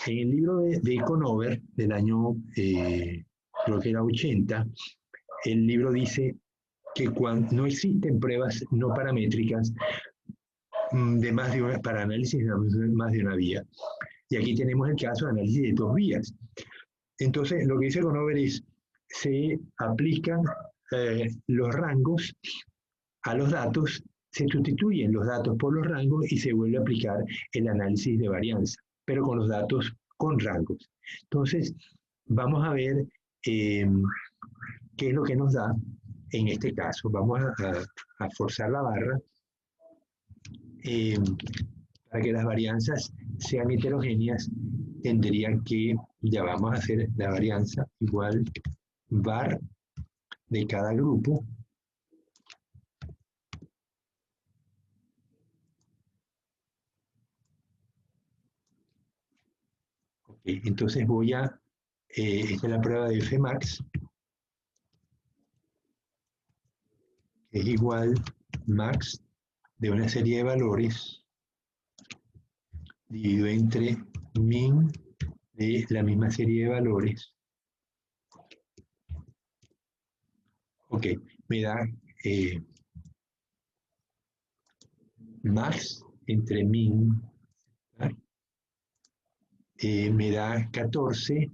el libro de Conover del año, creo que era 80, el libro dice que cuando no existen pruebas no paramétricas para análisis de más de una vía. Y aquí tenemos el caso de análisis de dos vías. Entonces, lo que dice Conover es, se aplican los rangos a los datos, se sustituyen los datos por los rangos y se vuelve a aplicar el análisis de varianza, pero con los datos con rangos. Entonces, vamos a ver qué es lo que nos da en este caso. Vamos a forzar la barra para que las varianzas sean heterogéneas. Tendrían que, ya vamos a hacer la varianza igual var de cada grupo. Okay, entonces voy a, esta es la prueba de Fmax, que es igual max de una serie de valores dividido entre min de la misma serie de valores. Ok, me da max entre min, me da 14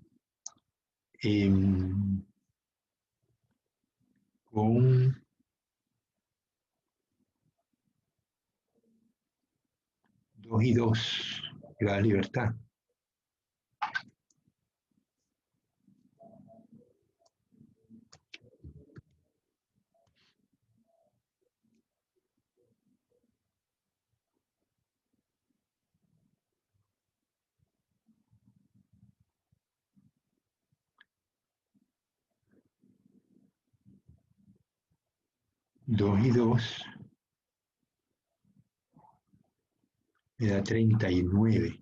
con 2 y 2, la libertad. Dos y 2 me da 39.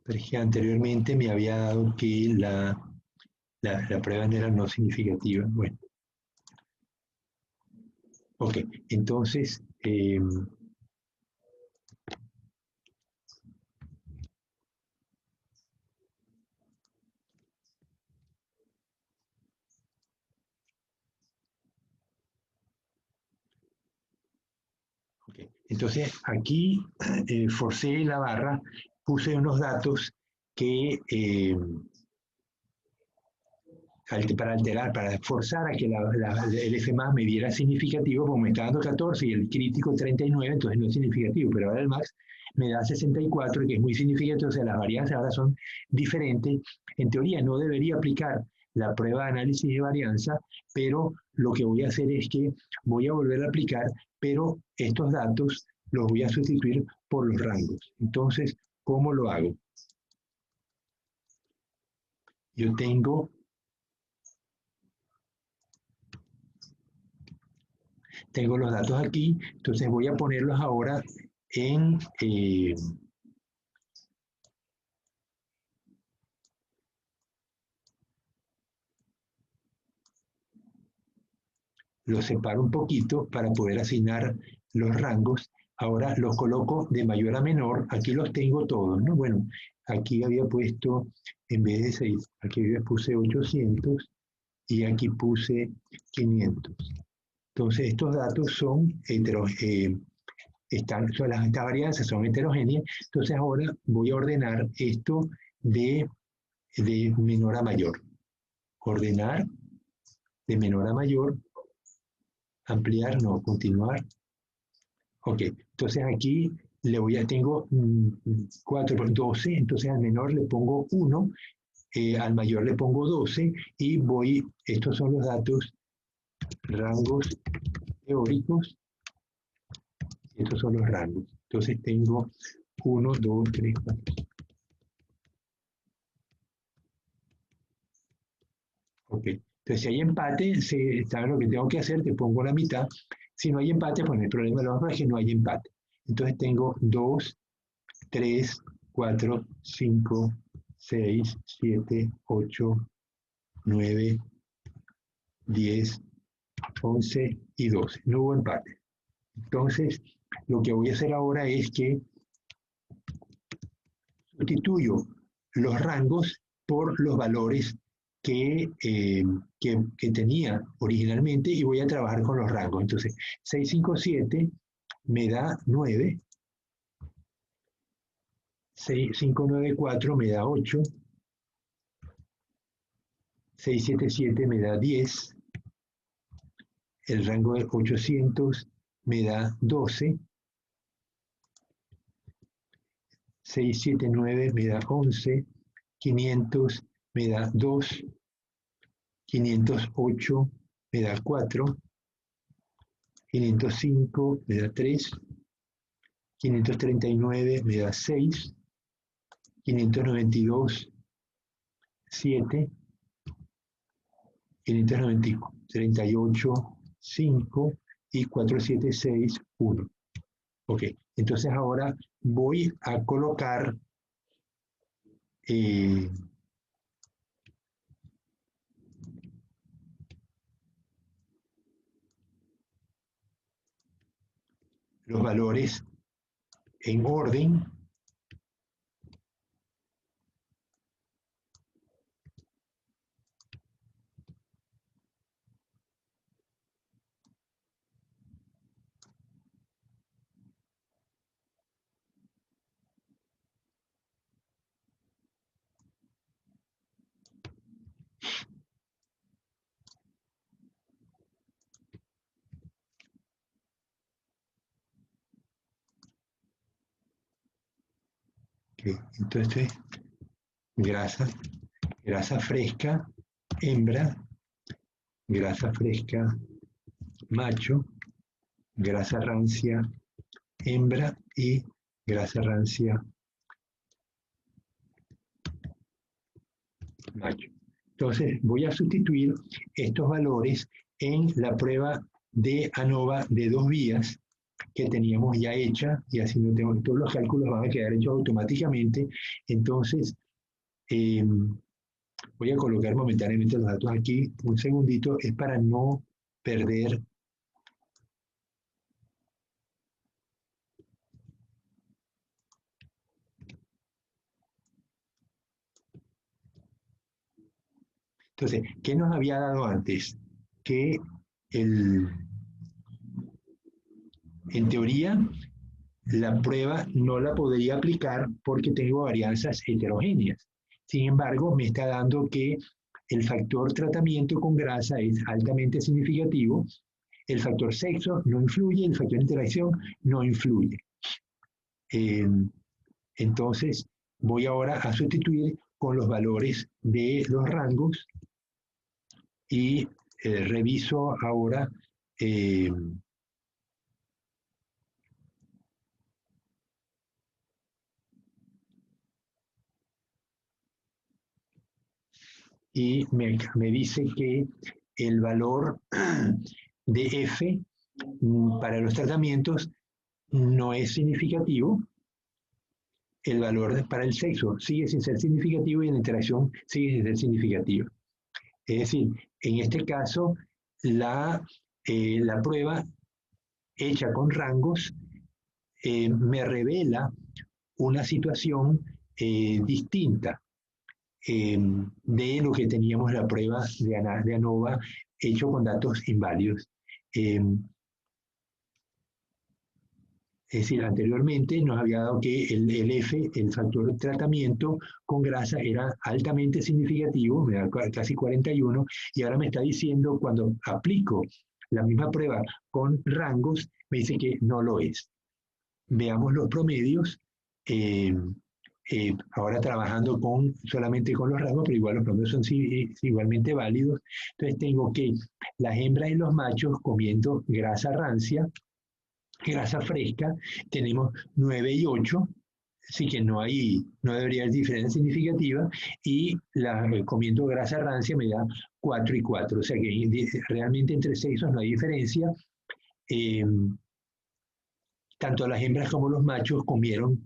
Pero es que anteriormente me había dado que la prueba no era no significativa. Bueno. Ok, entonces, entonces aquí forcé la barra, puse unos datos que para forzar a que el F más me diera significativo, como me está dando 14 y el crítico 39, entonces no es significativo, pero ahora el max me da 64, que es muy significativo, o sea, las varianzas ahora son diferentes. En teoría no debería aplicar la prueba de análisis de varianza, pero lo que voy a hacer es que voy a volver a aplicar, pero estos datos los voy a sustituir por los rangos. Entonces, ¿cómo lo hago? Yo tengo los datos aquí, entonces voy a ponerlos ahora en los separo un poquito para poder asignar los rangos. Ahora los coloco de mayor a menor. Aquí los tengo todos, ¿no? Bueno, aquí había puesto, en vez de 6, aquí puse 800 y aquí puse 500. Entonces, estos datos son estas varianzas son heterogéneas. Entonces, ahora voy a ordenar esto de menor a mayor. Ordenar de menor a mayor. Ampliar, no, continuar. Ok, entonces aquí tengo 4 por 12, entonces al menor le pongo 1, al mayor le pongo 12 y estos son los datos, rangos teóricos, estos son los rangos. Entonces tengo 1, 2, 3, 4. Ok, entonces si hay empate, ¿sabes lo que tengo que hacer? Te pongo la mitad. Si no hay empate, pues no hay problema, lo que es que no hay empate. Entonces tengo 2, 3, 4, 5, 6, 7, 8, 9, 10, 11 y 12. No hubo empate. Entonces, lo que voy a hacer ahora es que sustituyo los rangos por los valores que tenía originalmente y voy a trabajar con los rangos. Entonces, 657 me da 9. 594 me da 8. 677 me da 10. El rango de 800 me da 12. 679 me da 11. 500 me da 2. 508 me da 4. 505 me da 3. 539 me da 6. 592, 7. 538, 5 y 476, 1. Ok, entonces ahora voy a colocar los valores en orden. Okay, entonces, grasa fresca, hembra, grasa fresca, macho, grasa rancia, hembra y grasa rancia, macho. Entonces, voy a sustituir estos valores en la prueba de ANOVA de 2 vías que teníamos ya hecha, y así no tengo, todos los cálculos van a quedar hechos automáticamente. Entonces, voy a colocar momentáneamente los datos aquí, un segundito, es para no perder Entonces, ¿qué nos había dado antes? Que en teoría, la prueba no la podría aplicar porque tengo varianzas heterogéneas. Sin embargo, me está dando que el factor tratamiento con grasa es altamente significativo, el factor sexo no influye, el factor interacción no influye. Entonces, voy ahora a sustituir con los valores de los rangos y reviso ahora y me dice que el valor de F para los tratamientos no es significativo. El valor para el sexo sigue sin ser significativo y la interacción sigue sin ser significativa. Es decir, en este caso, la La prueba hecha con rangos me revela una situación distinta de lo que teníamos la prueba de ANOVA hecho con datos inválidos. Es decir, anteriormente nos había dado que el F, el factor de tratamiento con grasa, era altamente significativo, me da casi 41, y ahora me está diciendo, cuando aplico la misma prueba con rangos, me dice que no lo es. Veamos los promedios, ahora trabajando solamente con los rangos, pero igual los promedios son igualmente válidos. Entonces tengo que las hembras y los machos comiendo grasa rancia, grasa fresca, tenemos 9 y 8, así que no debería haber diferencia significativa, y comiendo grasa rancia me da 4 y 4, o sea que realmente entre sexos no hay diferencia. Tanto las hembras como los machos comieron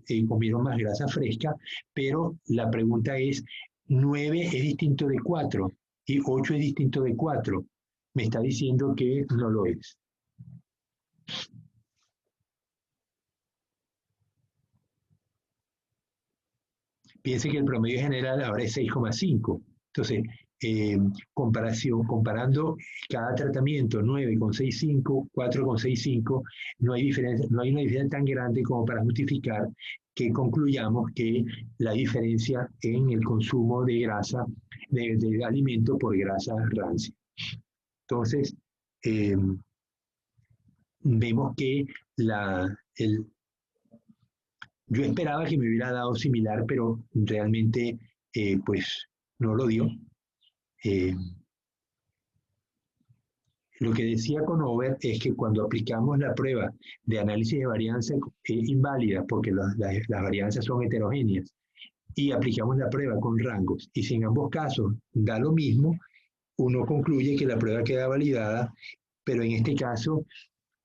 más grasa fresca, pero la pregunta es, 9 es distinto de 4 y 8 es distinto de 4. Me está diciendo que no lo es. Piense que el promedio general ahora es 6,5. Entonces, comparando cada tratamiento 9,65, 4,65, no hay una diferencia tan grande como para justificar que concluyamos que la diferencia en el consumo de grasa, de alimento por grasa rancia. Entonces, vemos que yo esperaba que me hubiera dado similar, pero realmente pues no lo dio. Lo que decía Conover es que cuando aplicamos la prueba de análisis de varianza inválida, porque las varianzas son heterogéneas, y aplicamos la prueba con rangos, y si en ambos casos da lo mismo, uno concluye que la prueba queda validada, pero en este caso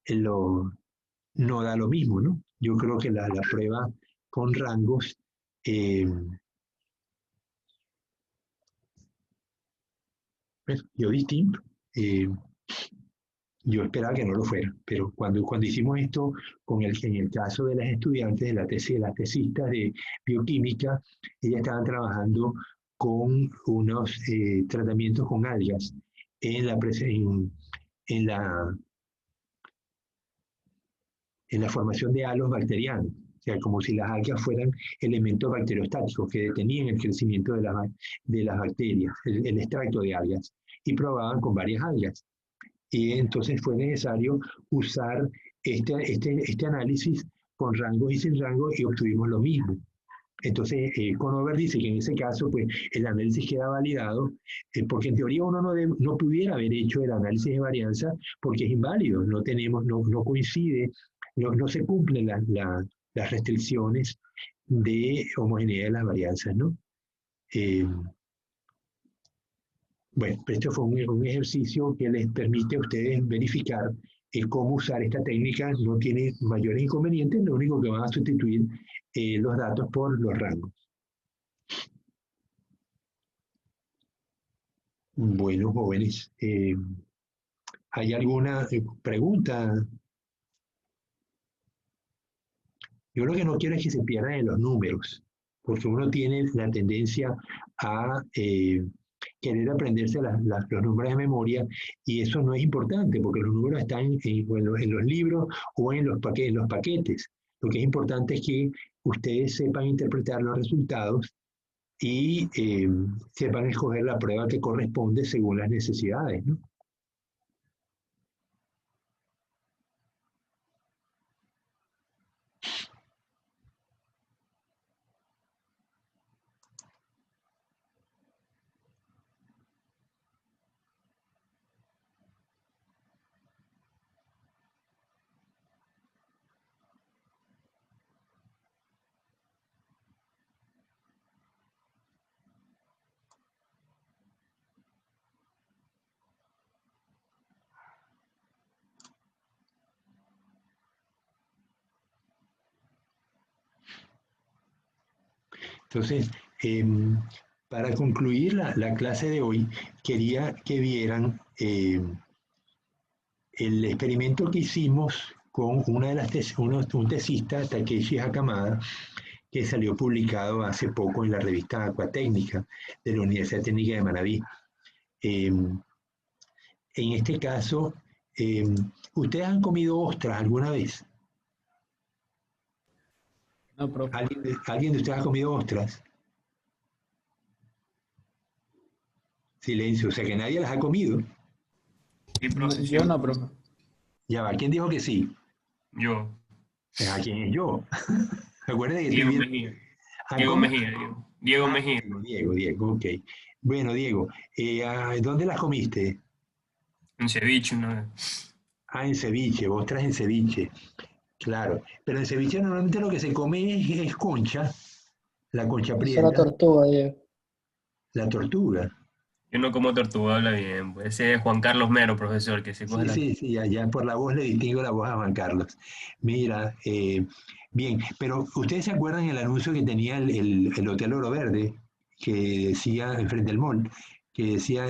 no da lo mismo, ¿no? Yo creo que la prueba con rangos dio distinto. Yo esperaba que no lo fuera, pero cuando hicimos esto, en el caso de las estudiantes de las tesistas de bioquímica, ellas estaban trabajando con unos tratamientos con algas en la formación de halos bacterianos, o sea, como si las algas fueran elementos bacteriostáticos que detenían el crecimiento de las bacterias, el extracto de algas, y probaban con varias algas. Y entonces fue necesario usar este análisis con rangos y sin rangos y obtuvimos lo mismo. Entonces, Conover dice que en ese caso, pues, el análisis queda validado, porque en teoría uno no pudiera haber hecho el análisis de varianza porque es inválido, no coincide, no se cumplen las restricciones de homogeneidad de las varianzas, ¿no? Bueno, este fue un ejercicio que les permite a ustedes verificar cómo usar esta técnica. No tiene mayores inconvenientes, lo único que van a sustituir los datos por los rangos. Bueno, jóvenes, ¿hay alguna pregunta? Yo lo que no quiero es que se pierdan en los números, porque uno tiene la tendencia a querer aprenderse los números de memoria, y eso no es importante, porque los números están en los libros o en los paquetes. Lo que es importante es que ustedes sepan interpretar los resultados y sepan escoger la prueba que corresponde según las necesidades, ¿no? Entonces, para concluir la clase de hoy, quería que vieran el experimento que hicimos con un tesista, Takeshi Hakamada, que salió publicado hace poco en la revista Acuatécnica de la Universidad Técnica de Manabí. En este caso, ¿ustedes han comido ostras alguna vez? No, profe. ¿Alguien de ustedes ha comido ostras? Silencio, o sea que nadie las ha comido. Sí, profe, sí. Yo no, profe. Ya va, ¿quién dijo que sí? Yo. ¿A quién es yo? Recuerden que Diego estoy viendo. Mejía. Ah, Diego ¿cómo? Mejía. Diego Mejía. Diego, ok. Bueno, Diego, ¿dónde las comiste? Un ceviche una vez. Ah, en ceviche, ostras en ceviche. Claro, pero en ceviche normalmente lo que se come es concha, la concha Esa es la prieta, tortuga, Diego. la tortuga. Yo no como tortuga, habla bien. Pues ese es Juan Carlos Mero, profesor, que se coge Sí, ya por la voz le distingo la voz a Juan Carlos. Mira, bien, pero ¿ustedes se acuerdan el anuncio que tenía el Hotel Oro Verde, que decía, enfrente del mall, que decía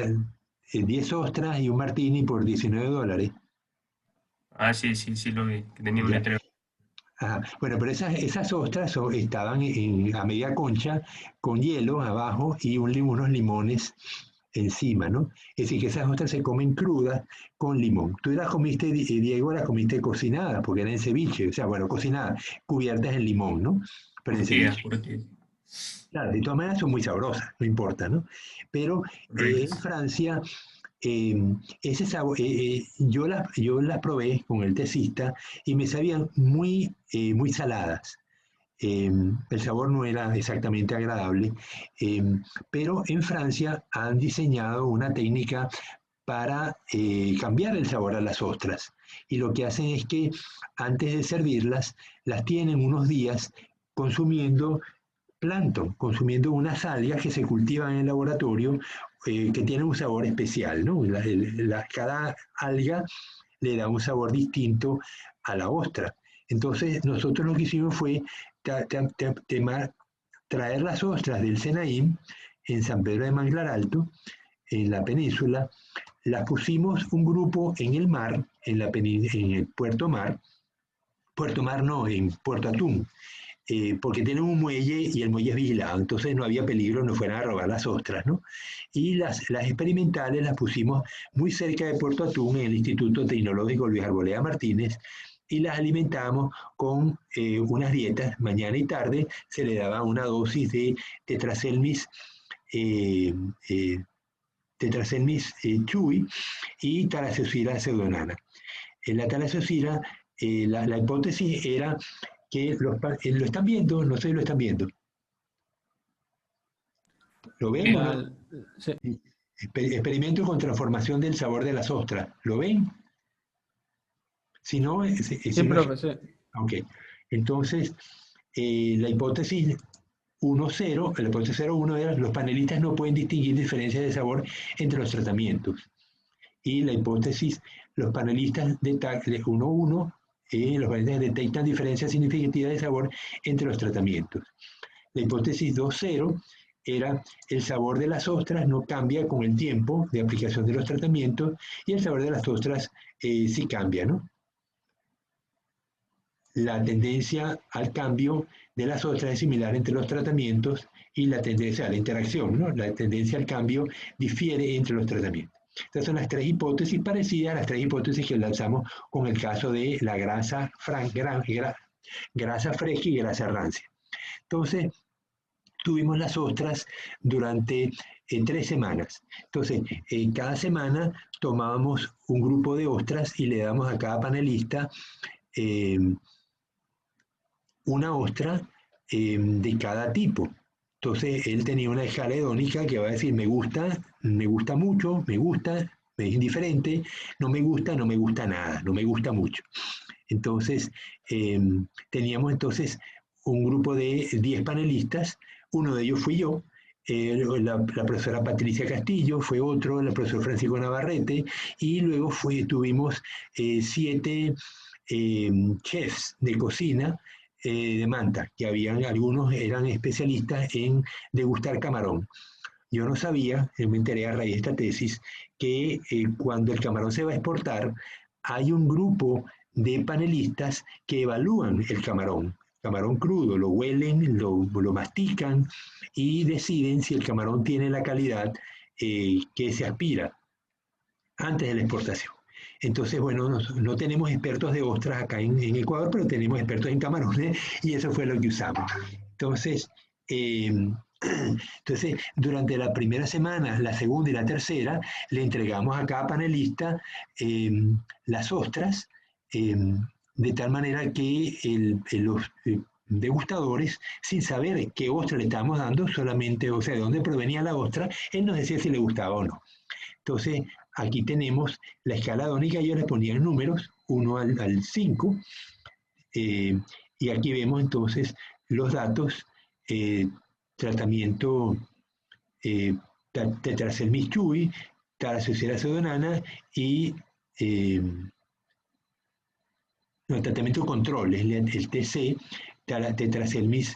10 ostras y un martini por $19? Ah, sí, lo vi. Que tenía un Ya. letrero. Ajá. Bueno, pero esas ostras estaban a media concha con hielo abajo y unos limones encima, ¿no? Es decir, que esas ostras se comen crudas con limón. Tú las comiste, Diego, las comiste cocinadas, porque eran en ceviche, o sea, bueno, cocinadas, cubiertas en limón, ¿no? Pero en Curtidas, ceviche. curtidas. Claro, de todas maneras son muy sabrosas, no importa, ¿no? Pero en Ricas. Francia, ese sabor, yo las probé con el tesista y me sabían muy saladas. El sabor no era exactamente agradable, pero en Francia han diseñado una técnica para cambiar el sabor a las ostras. Y lo que hacen es que antes de servirlas, las tienen unos días consumiendo plancton, consumiendo unas algas que se cultivan en el laboratorio que tienen un sabor especial, ¿no? Cada alga le da un sabor distinto a la ostra. Entonces, nosotros lo que hicimos fue traer las ostras del Senaín en San Pedro de Manglar Alto, en la península, las pusimos un grupo en el mar, en el Puerto Mar no, en Puerto Atún, porque tienen un muelle y el muelle es vigilado, entonces no había peligro, no fueran a robar las ostras, ¿no? Y las experimentales las pusimos muy cerca de Puerto Atún, en el Instituto Tecnológico Luis Arboleda Martínez, y las alimentamos con unas dietas, mañana y tarde se le daba una dosis de tetraselmis, chui y talaciosira pseudonana. En la talaciosira, la hipótesis era que lo están viendo, no sé si lo están viendo. ¿Lo ven o no? Sí. Experimento con transformación del sabor de las ostras. ¿Lo ven? Si no, Sí, profe, sí. ok. Entonces, la hipótesis 1.0, la hipótesis 0.1 era los panelistas no pueden distinguir diferencias de sabor entre los tratamientos. Y la hipótesis, los panelistas de 1.1, los panelistas detectan diferencias significativas de sabor entre los tratamientos. La hipótesis 2.0 era el sabor de las ostras no cambia con el tiempo de aplicación de los tratamientos y el sabor de las ostras sí cambia, ¿no? La tendencia al cambio de las ostras es similar entre los tratamientos y la tendencia a la interacción, ¿no? La tendencia al cambio difiere entre los tratamientos. Estas son las tres hipótesis parecidas a las tres hipótesis que lanzamos con el caso de la grasa fresca y grasa rancia. Entonces, tuvimos las ostras durante 3 semanas. Entonces, cada semana tomábamos un grupo de ostras y le damos a cada panelista una ostra de cada tipo. Entonces, él tenía una escala hedónica que va a decir, me gusta mucho, me gusta, me es indiferente, no me gusta nada, no me gusta mucho. Entonces, teníamos entonces un grupo de 10 panelistas, uno de ellos fui yo, la profesora Patricia Castillo fue otro, el profesor Francisco Navarrete, y luego tuvimos 7 chefs de cocina de Manta, que algunos eran especialistas en degustar camarón. Yo no sabía, me enteré a raíz de esta tesis, que cuando el camarón se va a exportar, hay un grupo de panelistas que evalúan el camarón crudo, lo huelen, lo mastican y deciden si el camarón tiene la calidad que se aspira antes de la exportación. Entonces, bueno, no tenemos expertos de ostras acá en Ecuador, pero tenemos expertos en camarones y eso fue lo que usamos. Entonces, durante la primera semana, la segunda y la tercera, le entregamos a cada panelista las ostras, de tal manera que los degustadores, sin saber qué ostra le estábamos dando, solamente, o sea, de dónde provenía la ostra, él nos decía si le gustaba o no. Entonces, aquí tenemos la escala dónica, ellos les ponían números, 1 al 5, y aquí vemos entonces los datos, tratamiento Tetraselmis chui, Thalassocerat pseudonana y tratamiento control, es el TC, Tetraselmis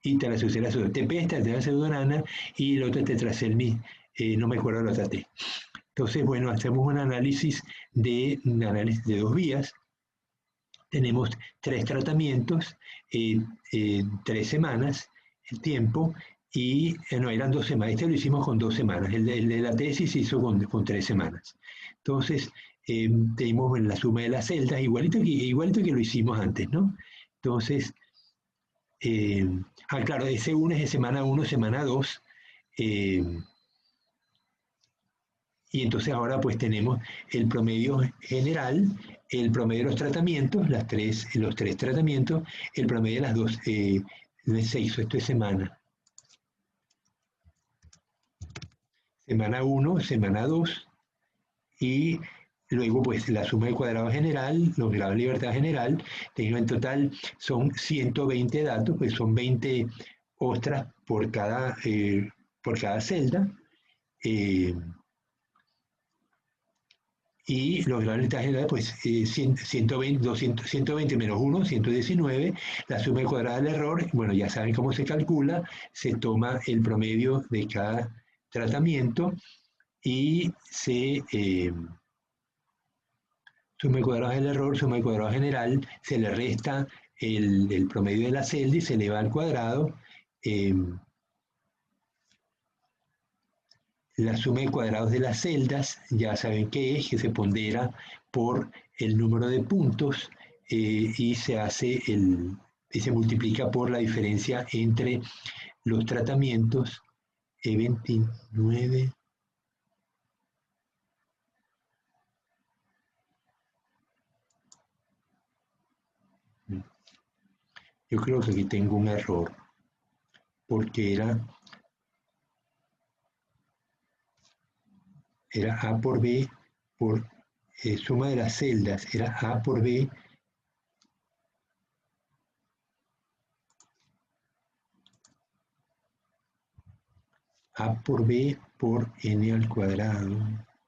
y Thalassocerat pseudonana, TP es Thalassocerat pseudonana y el otro Tetraselmis, no me acuerdo la otra T. Entonces, bueno, hacemos un análisis de 2 vías. Tenemos 3 tratamientos, 3 semanas, el tiempo, y no, eran 2 semanas. Este lo hicimos con 2 semanas. El de la tesis se hizo con 3 semanas. Entonces, tenemos la suma de las celdas, igualito que lo hicimos antes, ¿no? Entonces, claro, ese 1 es de semana 1, semana 2. Y entonces ahora pues tenemos el promedio general, el promedio de los tratamientos, los 3 tratamientos, el promedio de las 2, de 6, esto es semana. Semana 1, semana 2, y luego pues la suma del cuadrado general, los grados de libertad general, tengo en total son 120 datos, pues son 20 ostras por cada celda, y los grados de libertad general, pues 120 menos 1, 119, la suma del cuadrado del error, bueno, ya saben cómo se calcula, se toma el promedio de cada tratamiento y se suma el cuadrado del error, suma el cuadrado general, se le resta el promedio de la celda y se eleva al cuadrado. La suma de cuadrados de las celdas, ya saben qué es, que se pondera por el número de puntos y se hace y se multiplica por la diferencia entre los tratamientos. 29. Yo creo que aquí tengo un error, porque era A por B por suma de las celdas, era A por B por n al cuadrado,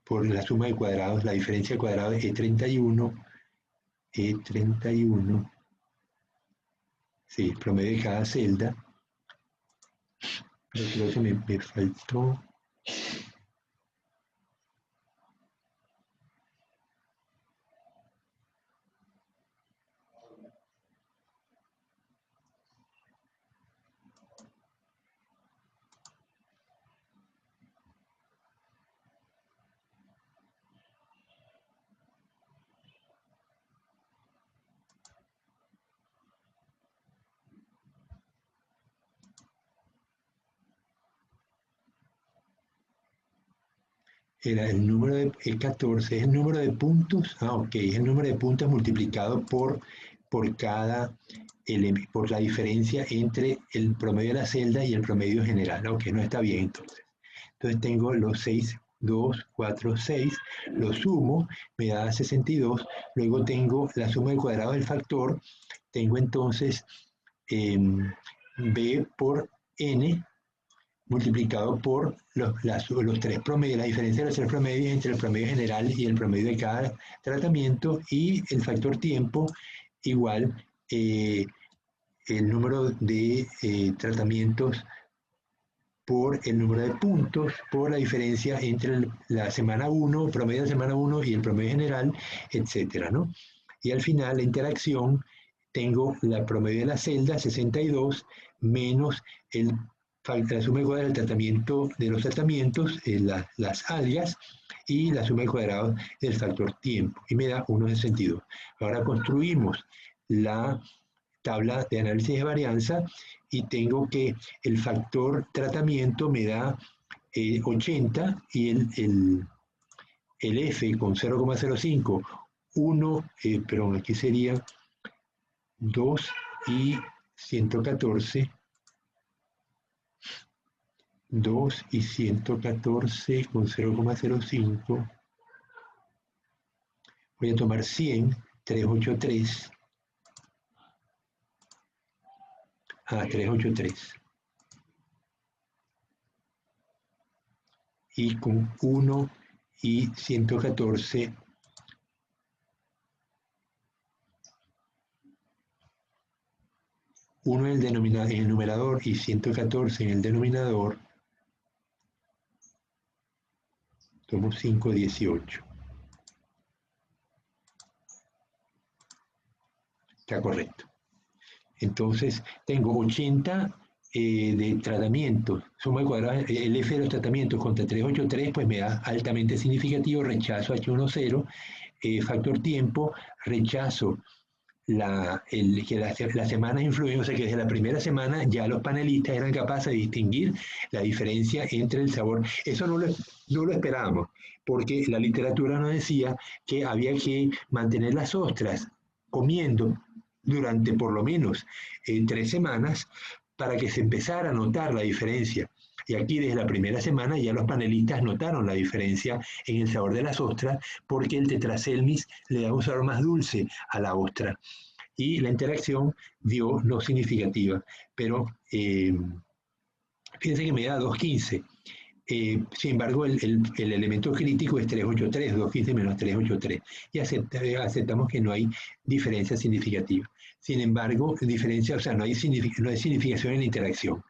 por la suma de cuadrados, la diferencia de cuadrados es E31, sí, el promedio de cada celda, pero creo que me faltó. Era el número de 14, es el número de puntos, ok, es el número de puntos multiplicado por la diferencia entre el promedio de la celda y el promedio general, ok, no está bien entonces. Entonces tengo los 6, 2, 4, 6, lo sumo, me da 62, luego tengo la suma del cuadrado del factor, tengo entonces B por N, multiplicado por los 3 promedios, la diferencia de los 3 promedios entre el promedio general y el promedio de cada tratamiento, y el factor tiempo igual el número de tratamientos por el número de puntos, por la diferencia entre la semana 1, promedio de semana 1 y el promedio general, etcétera, ¿no? Y al final, la interacción, tengo la promedio de la celda, 62, menos la suma de cuadrados del tratamiento, de los tratamientos, las algas, y la suma de cuadrados del factor tiempo, y me da 1,62. Ahora construimos la tabla de análisis de varianza y tengo que el factor tratamiento me da 80 y el F con 0,05, 1, perdón, aquí sería 2 y 114, 2 y 114 con 0,05, voy a tomar 100, 383, 383, y con 1 y 114, uno en el numerador y 114 en el denominador, tomo 5, 18. Está correcto. Entonces, tengo 80 de tratamiento, suma de cuadrados, el F de los tratamientos contra 383, pues me da altamente significativo, rechazo H10, factor tiempo, rechazo que las semanas influyen, o sea que desde la primera semana ya los panelistas eran capaces de distinguir la diferencia entre el sabor. Eso no lo esperábamos, porque la literatura nos decía que había que mantener las ostras comiendo durante por lo menos 3 semanas para que se empezara a notar la diferencia. Y aquí desde la primera semana ya los panelistas notaron la diferencia en el sabor de las ostras, porque el tetraselmis le da un sabor más dulce a la ostra. Y la interacción dio no significativa, pero fíjense que me da 2,15. Sin embargo, el elemento crítico es 383, 2,15 menos 383. Y aceptamos que no hay diferencia significativa. Sin embargo, no hay significación en la interacción.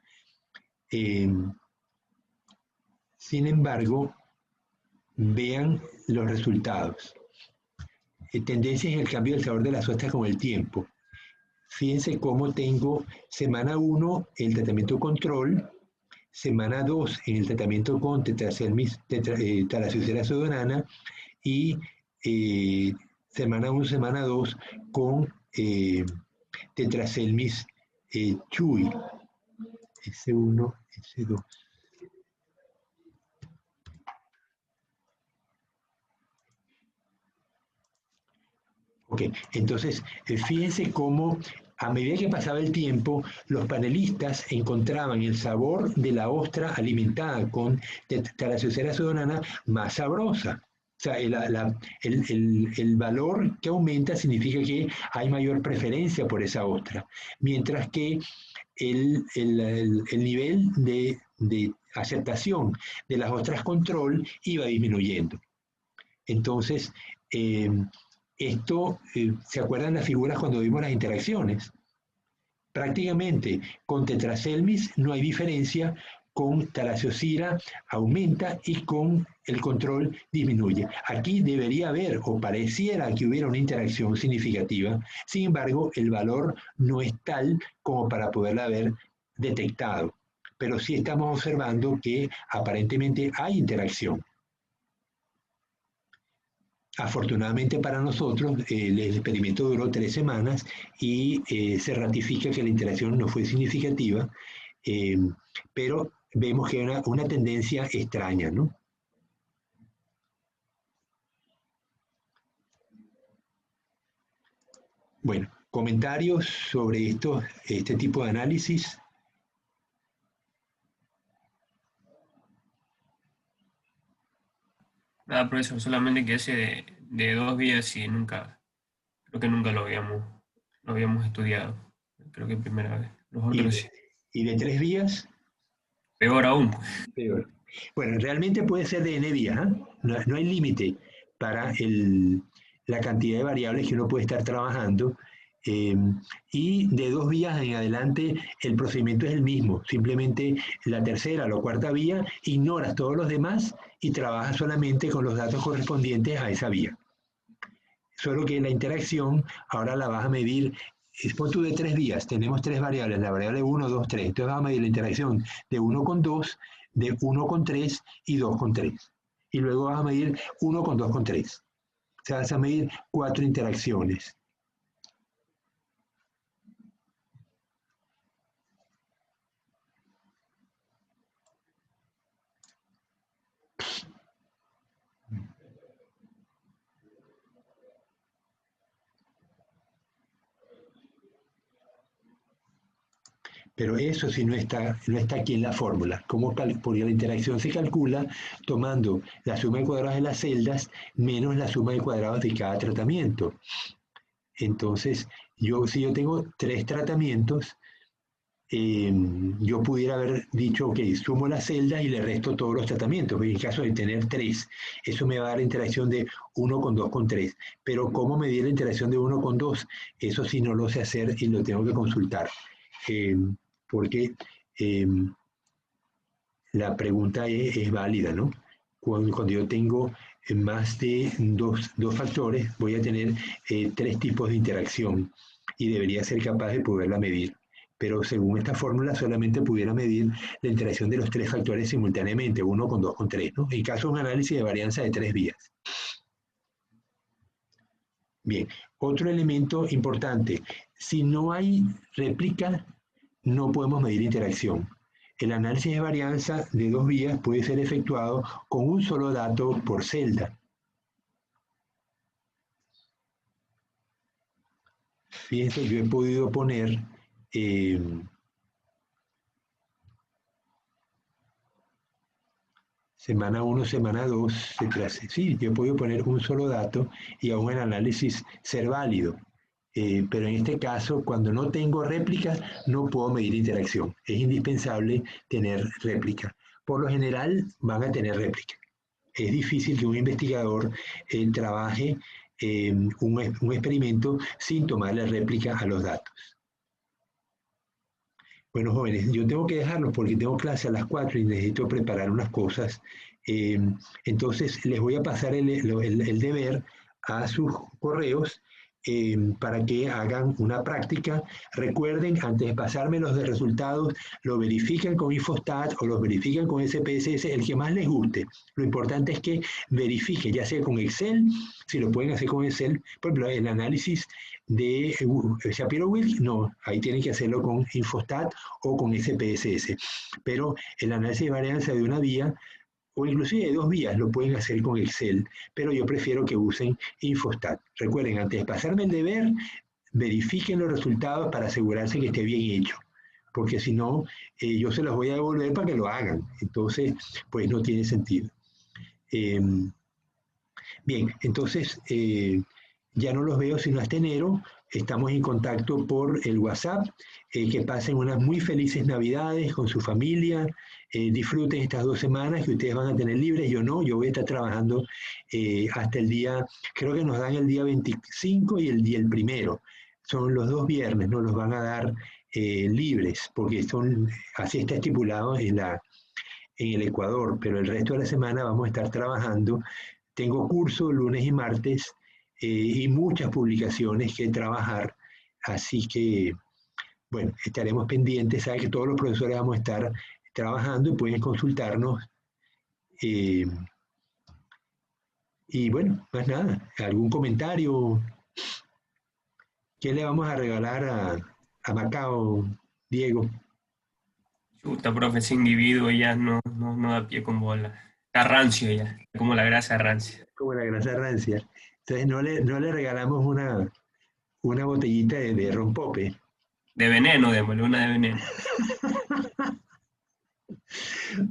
Sin embargo, vean los resultados. Tendencia en el cambio del sabor de las ostras con el tiempo. Fíjense cómo tengo semana 1 el tratamiento control, semana 2 en el tratamiento con tetraselmis, Thalassiocera pseudonana, y semana 1, semana 2 con tetraselmis chui, S1, S2. Ok, entonces fíjense cómo a medida que pasaba el tiempo, los panelistas encontraban el sabor de la ostra alimentada con Thalassiocera pseudonana más sabrosa. O sea, el valor que aumenta significa que hay mayor preferencia por esa ostra, mientras que el nivel de aceptación de las ostras control iba disminuyendo. Entonces, ¿se acuerdan las figuras cuando vimos las interacciones? Prácticamente con tetraselmis no hay diferencia, con Thalassiocera aumenta y con el control disminuye. Aquí debería haber, o pareciera que hubiera una interacción significativa, sin embargo, el valor no es tal como para poderla haber detectado, pero sí estamos observando que aparentemente hay interacción. Afortunadamente para nosotros, el experimento duró 3 semanas y se ratifica que la interacción no fue significativa, pero vemos que hay una tendencia extraña, ¿no? Bueno, comentarios sobre este tipo de análisis. Nada, profesor, solamente que ese de 2 vías y creo que nunca lo habíamos estudiado. Creo que primera vez. Los otros sí. ¿Y de 3 vías? Peor aún. Peor. Bueno, realmente puede ser de n vías, ¿eh? No hay límite para la cantidad de variables que uno puede estar trabajando. Y de 2 vías en adelante el procedimiento es el mismo, simplemente la tercera o la cuarta vía ignoras todos los demás y trabajas solamente con los datos correspondientes a esa vía. Solo que la interacción ahora la vas a medir, pon tú de 3 vías, tenemos 3 variables, la variable 1, 2, 3, entonces vas a medir la interacción de 1 con 2, de 1 con 3 y 2 con 3. Y luego vas a medir 1 con 2 con 3. O sea, vas a medir 4 interacciones. Pero eso sí no está aquí en la fórmula. Porque la interacción se calcula tomando la suma de cuadrados de las celdas menos la suma de cuadrados de cada tratamiento. Entonces, si yo tengo 3 tratamientos, yo pudiera haber dicho, ok, sumo las celdas y le resto todos los tratamientos. En caso de tener 3, eso me va a dar la interacción de 1 con 2 con 3. Pero ¿cómo medir la interacción de 1 con 2? Eso sí no lo sé hacer y lo tengo que consultar. Porque la pregunta es válida, ¿no? Cuando yo tengo más de dos factores, voy a tener 3 tipos de interacción y debería ser capaz de poderla medir. Pero según esta fórmula solamente pudiera medir la interacción de los 3 factores simultáneamente, 1 con 2 con 3, ¿no? En caso de un análisis de varianza de 3 vías. Bien, otro elemento importante, si no hay réplica, no podemos medir interacción. El análisis de varianza de 2 vías puede ser efectuado con un solo dato por celda. Fíjense, yo he podido poner semana 1, semana 2, sí, yo he podido poner un solo dato y aún el análisis ser válido. Pero en este caso, cuando no tengo réplica, no puedo medir interacción. Es indispensable tener réplica. Por lo general, van a tener réplica. Es difícil que un investigador trabaje un experimento sin tomarle réplica a los datos. Bueno, jóvenes, yo tengo que dejarlos porque tengo clase a las 4 y necesito preparar unas cosas. Entonces, les voy a pasar el deber a sus correos para que hagan una práctica. Recuerden, antes de pasarme los de resultados, lo verifican con Infostat o los verifican con SPSS, el que más les guste. Lo importante es que verifiquen, ya sea con Excel, si lo pueden hacer con Excel, por ejemplo, el análisis de Shapiro-Wilk, no, ahí tienen que hacerlo con Infostat o con SPSS. Pero el análisis de varianza de una vía, o inclusive de 2 vías, lo pueden hacer con Excel, pero yo prefiero que usen Infostat. Recuerden, antes de pasarme el deber, verifiquen los resultados para asegurarse que esté bien hecho, porque si no, yo se los voy a devolver para que lo hagan. Entonces, pues no tiene sentido. Bien, entonces, ya no los veo sino hasta enero. Estamos en contacto por el WhatsApp. Que pasen unas muy felices Navidades con su familia. Disfruten estas 2 semanas que ustedes van a tener libres. Yo no, yo voy a estar trabajando hasta el día, creo que nos dan el día 25 y el 1. Son los 2 viernes, nos los van a dar libres, porque así está estipulado en el Ecuador, pero el resto de la semana vamos a estar trabajando. Tengo curso lunes y martes y muchas publicaciones que trabajar, así que, bueno, estaremos pendientes. Saben que todos los profesores vamos a estar trabajando y pueden consultarnos. Y bueno, más nada, ¿algún comentario? ¿Qué le vamos a regalar a Macao, Diego? Chuta, profe, ese individuo ya no da pie con bola. Está rancio ya, como la grasa rancia. Como la grasa rancia. Entonces no le regalamos una botellita de rompope. De veneno, démosle una de veneno.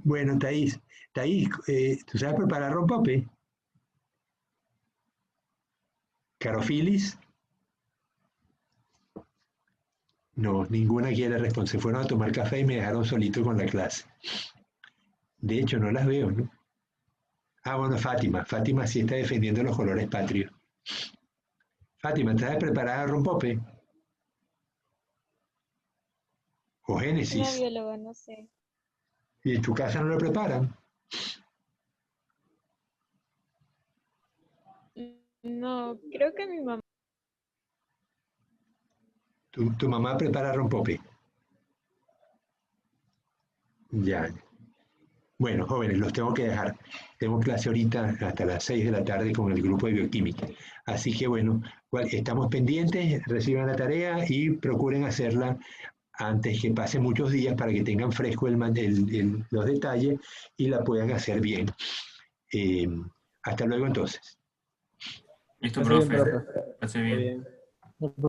Bueno, Thaís, ¿tú sabes preparar rompope? ¿Carofilis? No, ninguna quiere responder. Se fueron a tomar café y me dejaron solito con la clase. De hecho, no las veo, ¿no? Ah, bueno, Fátima. Fátima sí está defendiendo los colores patrios. Fátima, ¿estás preparada rompope? o Una Génesis. bióloga, no sé. ¿Y en tu casa no lo preparan? No, creo que mi mamá. Tu mamá prepara rompope. Ya. Bueno, jóvenes, los tengo que dejar. Tengo clase ahorita hasta las 6 de la tarde con el grupo de bioquímica. Así que bueno, estamos pendientes, reciban la tarea y procuren hacerla antes que pasen muchos días para que tengan fresco los detalles y la puedan hacer bien. Hasta luego entonces. Listo, Está bien, profe. profe. Hace Está bien. bien.